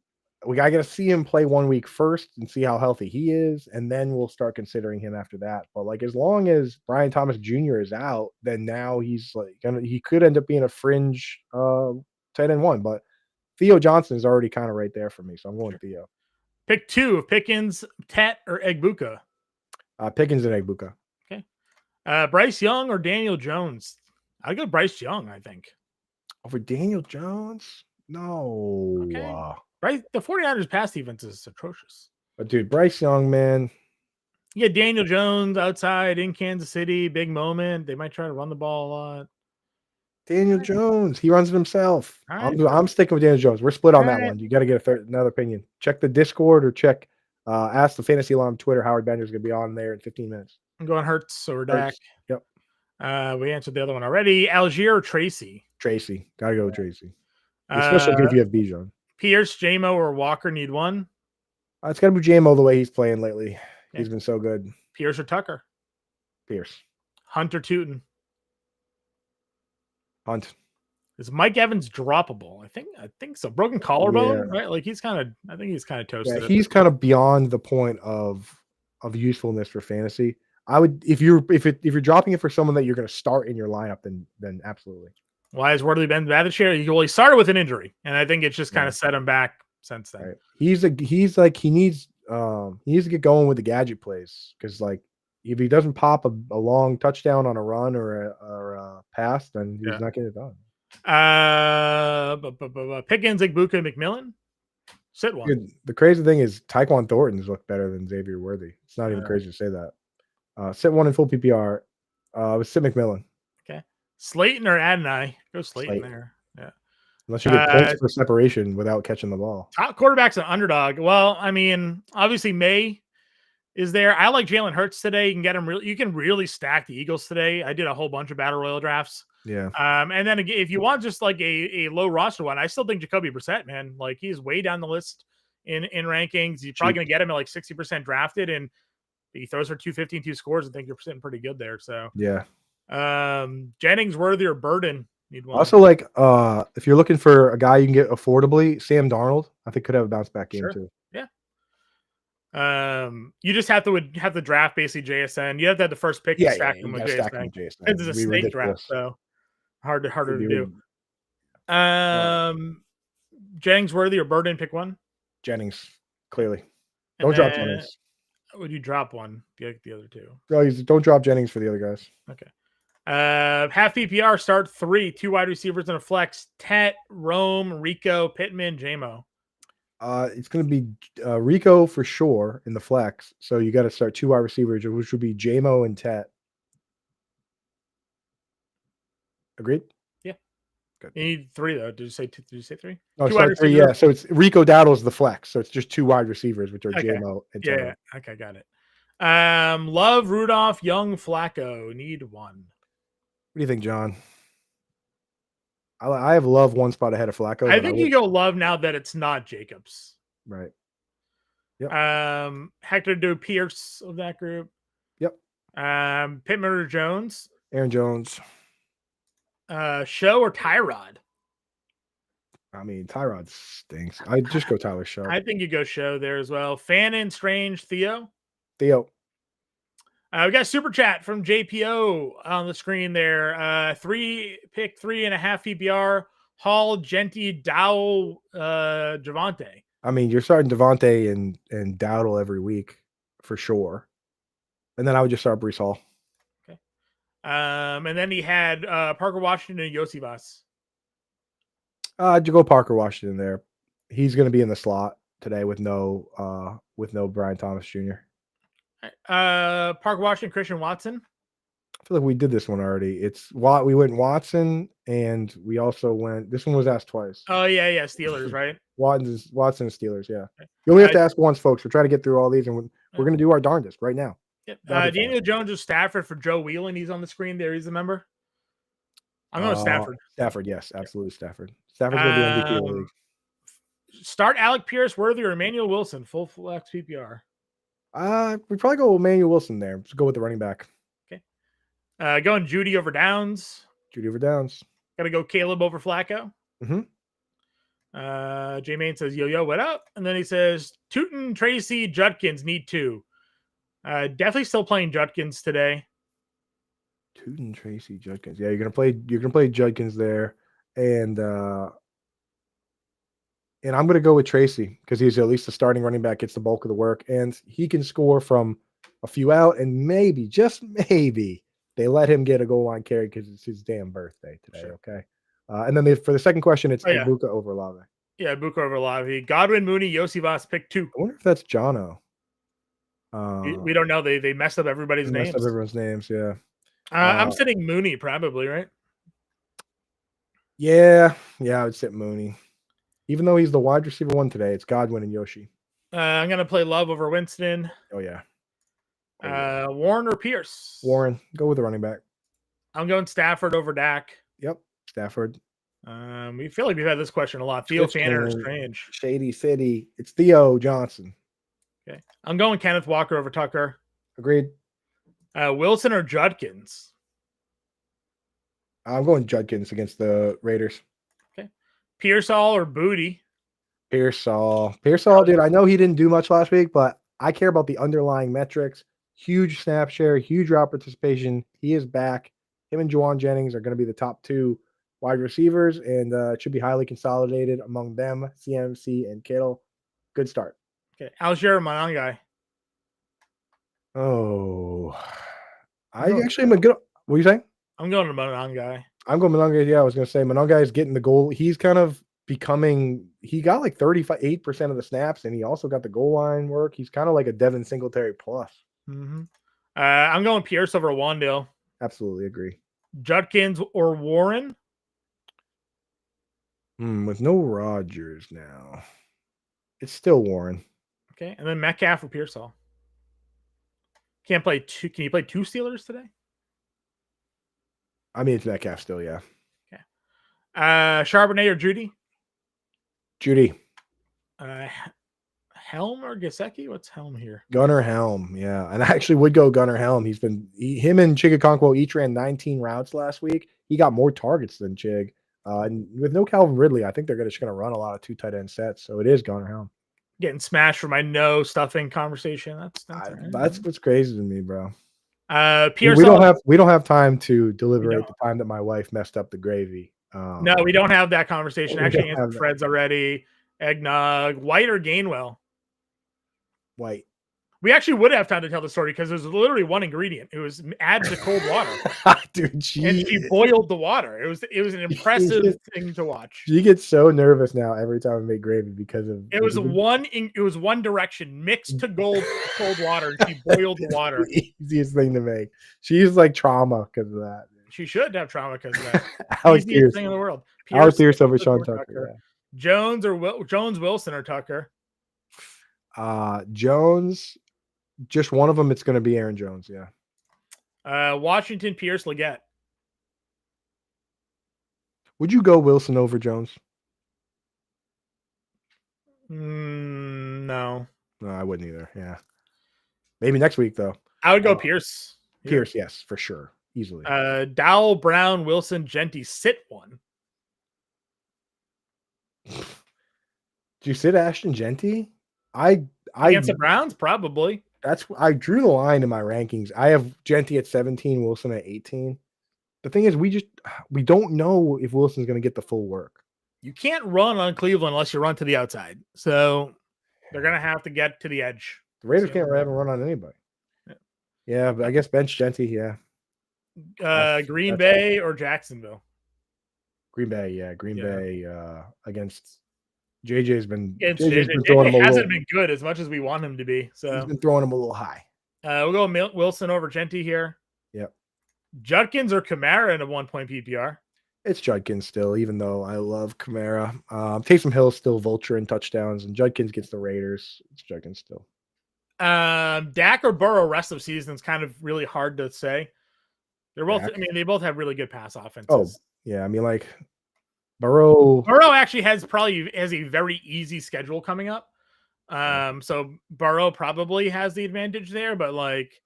We gotta get to see him play 1 week first and see how healthy he is, and then we'll start considering him after that. But like as long as Brian Thomas Jr. is out, then now he's like he could end up being a fringe tight end 1. But Theo Johnson is already kind of right there for me, so I'm going Theo.
Pick 2 of Pickens, Tet, or Egbuka.
Pickens and Egbuka.
Okay. Bryce Young or Daniel Jones? I'd go Bryce Young, I think.
Over Daniel Jones? No.
Okay. Right, the 49ers pass defense is atrocious.
But dude, Bryce Young, man.
Yeah, Daniel Jones outside in Kansas City, big moment. They might try to run the ball a lot.
Daniel Jones, he runs it himself.
Right.
I'm sticking with Daniel Jones. We're split on that one. You got to get another opinion. Check the Discord or check ask the Fantasy Alarm Twitter. Howard Bender's going to be on there in 15 minutes.
I'm going Hurts over Dak.
Yep.
We answered the other one already. Algier or Tracy?
Tracy. Got to go with Tracy. Especially if you have Bijan.
Pierce, JMO, or Walker need one?
It's got to be JMO the way he's playing lately. Okay. He's been so good.
Pierce or Tucker?
Pierce.
Hunt or Tootin?
Hunt.
Is Mike Evans droppable? I think so. Broken collarbone, right? Like I think he's kind of toasted.
Yeah, he's kind of beyond the point of usefulness for fantasy. I would if you're dropping it for someone that you're going to start in your lineup, then absolutely.
Why has Wardley been bad this year? He started with an injury, and I think it's just kind of set him back since then.
Right. He needs to get going with the gadget plays because like if he doesn't pop a long touchdown on a run or a pass, then he's not getting it done.
Pickens, Egbuka, McMillan. Sit one.
Dude, the crazy thing is Tyquan Thornton's look better than Xavier Worthy. It's not even crazy to say that. Sit one in full PPR. Sit McMillan.
Okay. Slayton or Adonai? Go Slayton there. Yeah.
Unless you get points for separation without catching the ball.
Top quarterback's an underdog. Well, I mean, obviously May is there. I like Jalen Hurts today. You can get him. You can really stack the Eagles today. I did a whole bunch of battle royal drafts.
Yeah.
And then if you want just like a low roster one, I still think Jacoby Brissett, man, like he's way down the list in rankings. You're probably going to get him at like 60% drafted, and he throws for 250 and 2 scores. I think you're sitting pretty good there. So
yeah.
Jennings, Worthy, or Burden need one.
Also, like if you're looking for a guy you can get affordably, Sam Darnold, I think could have a bounce back game too.
Yeah. You just have to draft basically JSN. You have to have the first pick to stack him with JSN. It's a snake draft, so harder to do. Jennings, Worthy, or Burden, pick one.
Jennings, clearly. Don't drop Jennings.
Would you drop one? The other two.
No, don't drop Jennings for the other guys.
Okay. Half PPR, start 3, 2 wide receivers and a flex. Tet, Rome, Rico, Pittman, JMO.
It's going to be Rico for sure in the flex. So you got to start 2 wide receivers, which would be JMO and Tet. Agreed?
Yeah.
Good.
You need 3 though. Did you say 2? Did you say 3?
Oh,
2
sorry,
wide
3.
receivers.
Yeah. So it's Rico Dowdle's the flex. So it's just 2 wide receivers, which are
Okay.
JMO and
Yeah.
Taylor.
Okay, got it. Love, Rudolph, Young, Flacco. Need 1.
What do you think, John? I have Love one spot ahead of Flacco.
I think you go Love now that it's not Jacobs.
Right. Yep.
Hector Pierce of that group.
Yep.
Pittman or Jones.
Aaron Jones.
Show or Tyrod.
I mean, Tyrod stinks. I just go Tyler Sharp.
I think you go Show there as well. Fannin, Strange, Theo.
Theo.
We got super chat from JPO on the screen there. 3 pick 3.5 PPR. Hall, Genty, Dow, Javante.
I mean, you're starting Devontae and Dowdle every week for sure. And then I would just start Brees Hall.
Okay. And then he had Parker Washington and Yosivas.
You go Parker Washington there. He's going to be in the slot today with no Brian Thomas Jr.
Parker Washington, Christian Watson.
I feel like we did this one already. We went Watson and we also went. This one was asked twice.
Oh yeah, Steelers, right?
Watson Steelers, yeah. You only have to ask once, folks. We're trying to get through all these, and we're going to do our darndest right now.
Yep. Daniel Jones of Stafford for Joe Whelan. He's on the screen there. He's a member. I'm going Stafford.
Stafford, yes, absolutely Stafford. Stafford's going to be MVP of the league.
Start Alec Pierce, Worthy, or Emmanuel Wilson, full flex PPR.
We probably go with Emmanuel Wilson there. Let's go with the running back.
Okay. Going Judy over Downs.
Judy over Downs.
Got to go Caleb over Flacco.
Mm-hmm.
J Main says, yo, what up? And then he says, Tootin, Tracy, Judkins need 2. Definitely still playing Judkins today.
Tootin, Tracy, Judkins. Yeah, you're gonna play Judkins there, and I'm gonna go with Tracy because he's at least the starting running back, gets the bulk of the work, and he can score from a few out, and maybe, just maybe, they let him get a goal line carry because it's his damn birthday today. Sure. Okay. And then for the second question, it's Ibuka over Olave.
Yeah, Ibuka over Olave. Godwin, Mooney, Yosivas, pick 2.
I wonder if that's Jono.
We don't know. They messed up everybody's names.
Messed up everyone's names, yeah.
I'm sitting Mooney probably, right?
Yeah, I would sit Mooney. Even though he's the wide receiver 1 today, it's Godwin and Yoshi.
I'm going to play Love over Winston.
Oh, yeah.
Warren or Pierce?
Warren. Go with the running back.
I'm going Stafford over Dak.
Yep, Stafford.
We feel like we've had this question a lot. Theo, Fannin, or Strange?
Shady City. It's Theo Johnson.
Okay. I'm going Kenneth Walker over Tucker.
Agreed.
Wilson or Judkins?
I'm going Judkins against the Raiders.
Okay. Pearsall or Booty?
Pearsall, dude. I know he didn't do much last week, but I care about the underlying metrics. Huge snap share, huge route participation. He is back. Him and Juwan Jennings are going to be the top 2 wide receivers, and it should be highly consolidated among them, CMC and Kittle. Good start.
Okay. Algier Monangai.
Oh, I actually am a good. What are you saying?
I'm going to Monangai.
I'm going Monangai. Yeah, I was going to say Monangai is getting the goal. He's kind of becoming. He got like 38% of the snaps, and he also got the goal line work. He's kind of like a Devin Singletary plus.
Mm-hmm. I'm going Pierce over Wandale.
Absolutely agree.
Judkins or Warren?
With no Rodgers now, it's still Warren.
Okay, and then Metcalf or Pearsall. Can't play 2. Can you play 2 Steelers today?
I mean, it's Metcalf still, yeah.
Okay. Charbonnet or Judy?
Judy.
Helm or Gesicki? What's Helm here?
Gunnar Helm, yeah. And I actually would go Gunnar Helm. Him and Chigakonkwo each ran 19 routes last week. He got more targets than Chig. And with no Calvin Ridley, I think they're just going to run a lot of 2 tight end sets. So it is Gunnar Helm.
Getting smashed for my no stuffing conversation.
That's what's crazy to me, bro.
Pearsall,
we don't have time to deliberate the time that my wife messed up the gravy.
No, we don't have that conversation. Actually, answered Fred's already. Eggnog, White or Gainwell?
White.
We actually would have time to tell the story because there's literally one ingredient. It was add to cold water.
Dude,
and she boiled the water. It was an impressive thing to watch.
She gets so nervous now every time I make gravy because of
it was one direction mixed to cold water, and she boiled the water.
The easiest thing to make. She's like trauma because of that.
She should have trauma because of that.
Alex
Easiest
Pierce.
thing in the world.
Alex Pierce over Sean Tucker. Yeah.
Jones or Jones, Wilson, or Tucker.
Jones. Just one of them. It's going to be Aaron Jones. Yeah.
Washington, Pierce, Leggett.
Would you go Wilson over Jones?
No,
I wouldn't either. Yeah. Maybe next week though.
I would go Pierce.
Pierce, yes, for sure, easily.
Dowell, Brown, Wilson, Genty. Sit one.
Do you sit Ashton Genty?
Against the Browns, probably.
I drew the line in my rankings. I have Genty at 17, Wilson at 18. The thing is, we don't know if Wilson's going to get the full work.
You can't run on Cleveland unless you run to the outside. So they're going to have to get to the edge.
The Raiders can't have a run on anybody. Yeah, but I guess bench Genty, yeah.
Green Bay or Jacksonville?
Green Bay, yeah. Green Bay against JJ's been
throwing him hasn't been good as much as we want him to be. So
he's been throwing him a little high.
We'll go Wilson over Genty here.
Yep.
Judkins or Kamara in a 1-point PPR?
It's Judkins still, even though I love Kamara. Taysom Hill still vulture in touchdowns, and Judkins gets the Raiders. It's Judkins still.
Dak or Burrow rest of season is kind of really hard to say. They're both. Dak. I mean, they both have really good pass offenses.
Oh yeah, I mean like Burrow
actually has a very easy schedule coming up. So Burrow probably has the advantage there, but like,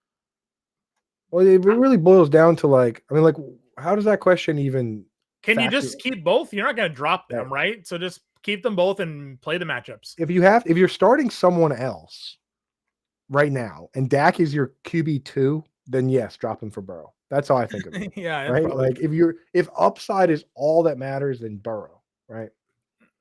well, it really boils down to like, I mean, like, how does that question even?
Can you just keep both? You're not going to drop them, right? So just keep them both and play the matchups.
If you're starting someone else right now, and Dak is your QB2, then yes, drop him for Burrow. That's how I think of it.
Yeah,
right. Like if upside is all that matters, then Burrow, right?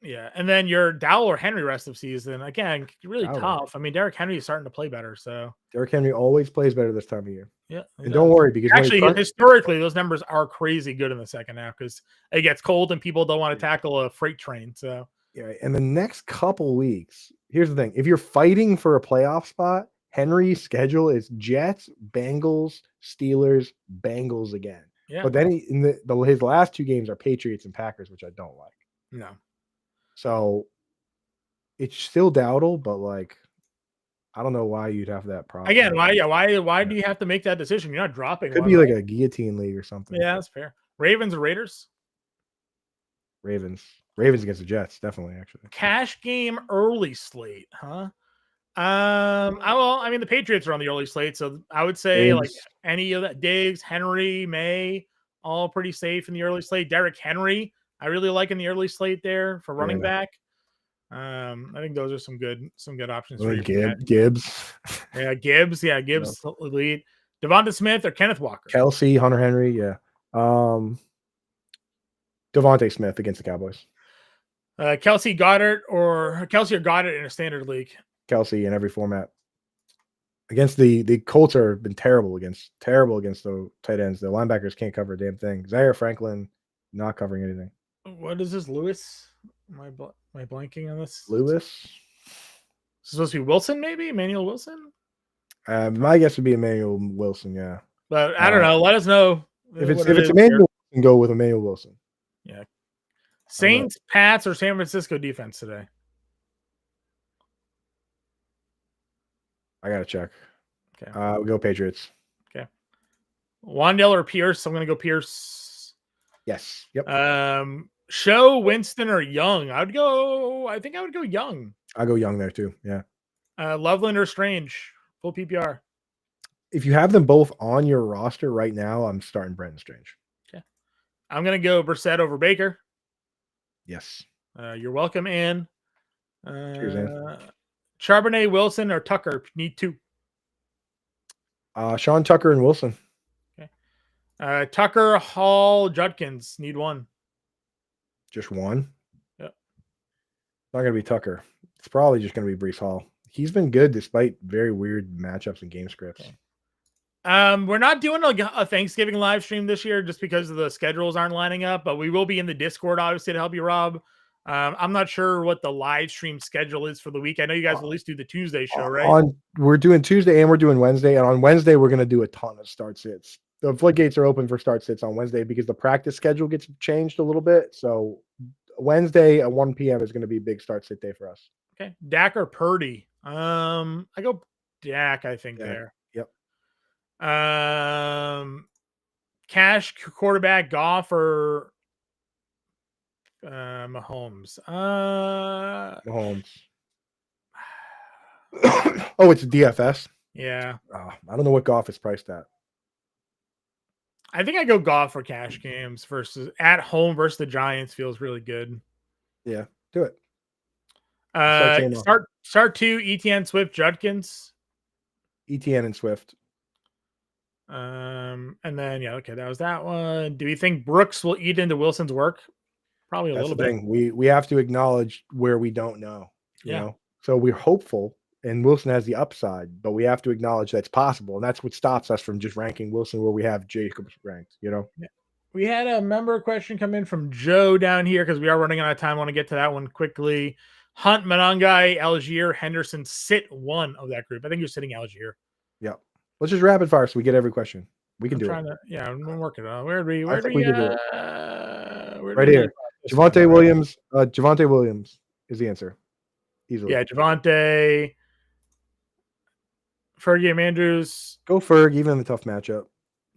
Yeah, and then your Dowell or Henry rest of season again, really tough. I mean, Derrick Henry is starting to play better, so
Derrick Henry always plays better this time of year.
Yeah,
and don't worry because
actually historically those numbers are crazy good in the second half because it gets cold and people don't want to tackle a freight train. So
yeah, and the next couple weeks, here's the thing: if you're fighting for a playoff spot, Henry's schedule is Jets, Bengals, Steelers, Bengals again.
Yeah,
but then his last two games are Patriots and Packers, which I don't like.
No.
So it's still doubtful, but like, I don't know why you'd have that problem.
Again, why do you have to make that decision? You're not dropping.
Could be like a guillotine league or something.
Yeah, that's fair. Ravens or Raiders?
Ravens against the Jets, definitely. Actually,
cash game early slate, huh? I mean the Patriots are on the early slate, so I would say like any of that. Diggs, Henry, May, all pretty safe in the early slate. Derrick Henry, I really like in the early slate there for running back. I think those are some good options for you.
Gibbs.
Yeah, Gibbs. Yeah, Gibbs lead. Devonta Smith or Kenneth Walker.
Kelsey, Hunter Henry. Yeah. Devonta Smith against the Cowboys.
Kelsey or Goddard in a standard league.
Kelsey in every format. Against the Colts have been terrible against the tight ends. The linebackers can't cover a damn thing. Zaire Franklin not covering anything.
What is this, Lewis? Am I blanking on this?
Lewis?
It's supposed to be Wilson, maybe? Emmanuel Wilson?
My guess would be Emmanuel Wilson, yeah.
But I don't know. Let us know.
If it's Emmanuel Wilson, go with Emmanuel Wilson.
Yeah. Saints, Pats, or San Francisco defense today?
I gotta check.
Okay.
We'll go Patriots.
Okay. Wandale or Pierce? I'm gonna go Pierce.
Yes. Yep.
Show, Winston, or Young? I think I would go Young.
I'll go Young there too. Yeah.
Loveland or Strange? Full PPR.
If you have them both on your roster right now, I'm starting Brenton Strange.
Okay. I'm gonna go Brissett over Baker.
Yes.
You're welcome, Ann.
Cheers, Ann.
Charbonnet, Wilson, or Tucker? Need two.
Sean Tucker and Wilson.
Okay. Tucker, Hall, Judkins. Need one.
Just one?
Yep.
It's not going to be Tucker. It's probably just going to be Breece Hall. He's been good despite very weird matchups and game scripts.
Okay. We're not doing a Thanksgiving live stream this year just because the schedules aren't lining up, but we will be in the Discord, obviously, to help you, Rob. I'm not sure what the live stream schedule is for the week. I know you guys will at least do the Tuesday show, right?
We're doing Tuesday and we're doing Wednesday. And on Wednesday, we're going to do a ton of start sits the floodgates are open for start sits on Wednesday because the practice schedule gets changed a little bit. So Wednesday at 1 p.m. is going to be a big start sit day for us.
Okay. Dak or Purdy? I go Dak, I think
Yeah.
there.
Yep.
Cash quarterback, Goff or Mahomes?
Mahomes. Oh, it's DFS.
Yeah.
I don't know what Goff is priced at.
I think I go Goff for cash games versus at home versus the Giants feels really good.
Yeah, do it.
Start 2, ETN, Swift, Judkins.
ETN and Swift.
And then okay, that was that one. Do you think Brooks will eat into Wilson's work? Probably a
That's
little
the
bit.
thing. We have to acknowledge where we don't know. You know, so we're hopeful, and Wilson has the upside, but we have to acknowledge that's possible, and that's what stops us from just ranking Wilson where we have Jacobs ranked. You know.
Yeah. We had a member question come in from Joe down here because we are running out of time. I want to get to that one quickly. Hunt, Manangai, Algier, Henderson sit one of that group. I think you're sitting Algier.
Yeah. Let's just rapid fire so we get every question. We can do it.
I'm working on. Where do we
can do it.
Where
right here. Javonte Williams. Javonte Williams is the answer. Easily.
Yeah, Javonte. Fergie and Andrews.
Go Ferg, even in the tough matchup.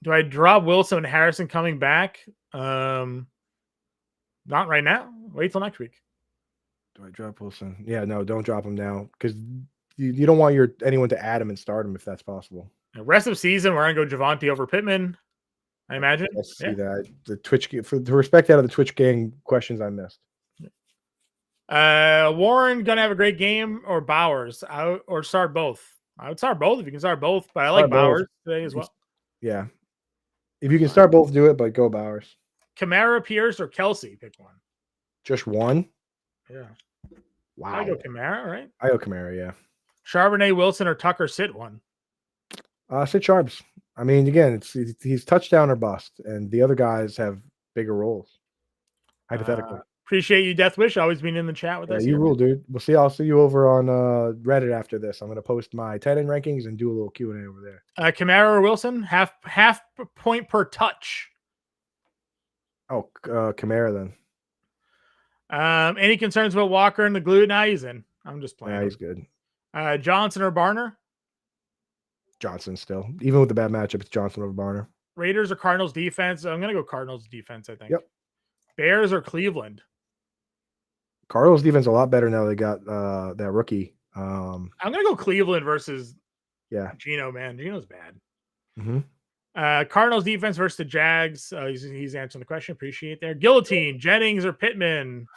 Do I drop Wilson and Harrison coming back? Not right now. Wait till next week.
Do I drop Wilson? Yeah, no, don't drop him now because you don't want anyone to add him and start him if that's possible.
The rest of the season, we're gonna go Javonte over Pittman. I imagine.
Let's see that. The Twitch for the respect out of the Twitch gang questions I missed.
Warren gonna have a great game or Bowers or start both. I would start both if you can start both, but I like Bowers today as well.
Yeah. If you can start both, do it, but go Bowers.
Kamara, Pierce, or Kelsey, pick one.
Just one?
Yeah.
Wow.
I go Kamara, right?
I go Kamara, yeah.
Charbonnet, Wilson, or Tucker sit one.
Sit Charbs. I mean, again, he's touchdown or bust, and the other guys have bigger roles. Hypothetically.
Appreciate you, Death Wish, always being in the chat with us.
You rule, dude. I'll see you over on Reddit after this. I'm gonna post my tight end rankings and do a little Q&A over there.
Kamara or Wilson, half point per touch.
Oh, Kamara then.
Any concerns about Walker and the glue? Nah, he's in. I'm just playing.
Yeah, he's good.
Johnson or Barner?
Johnson still. Even with the bad matchup, it's Johnson over Barner.
Raiders or Cardinals defense? I'm going to go Cardinals defense, I think.
Yep.
Bears or Cleveland?
Cardinals defense a lot better now they got that rookie.
I'm going to go Cleveland versus Geno, man. Geno's bad.
Mm-hmm.
Cardinals defense versus the Jags. He's answering the question. Appreciate there. Guillotine, Jennings or Pittman?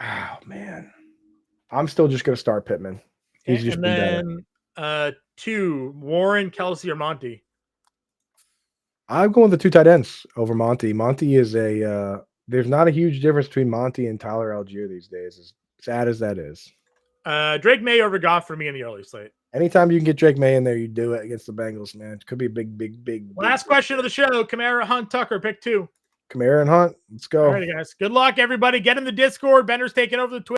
Oh, man. I'm still just going to start Pittman. He's just been
better. 2, Warren, Kelsey, or Monty?
I'm going the 2 tight ends over Monty. Monty is there's not a huge difference between Monty and Tyler Algier these days, as sad as that is.
Drake May over Goff for me in the early slate.
Anytime you can get Drake May in there, you do it against the Bengals, man. It could be a big.
Last question of the show. Kamara, Hunt, Tucker, pick 2.
Kamara and Hunt. Let's go.
All right, guys. Good luck, everybody. Get in the Discord. Bender's taking over the Twitter.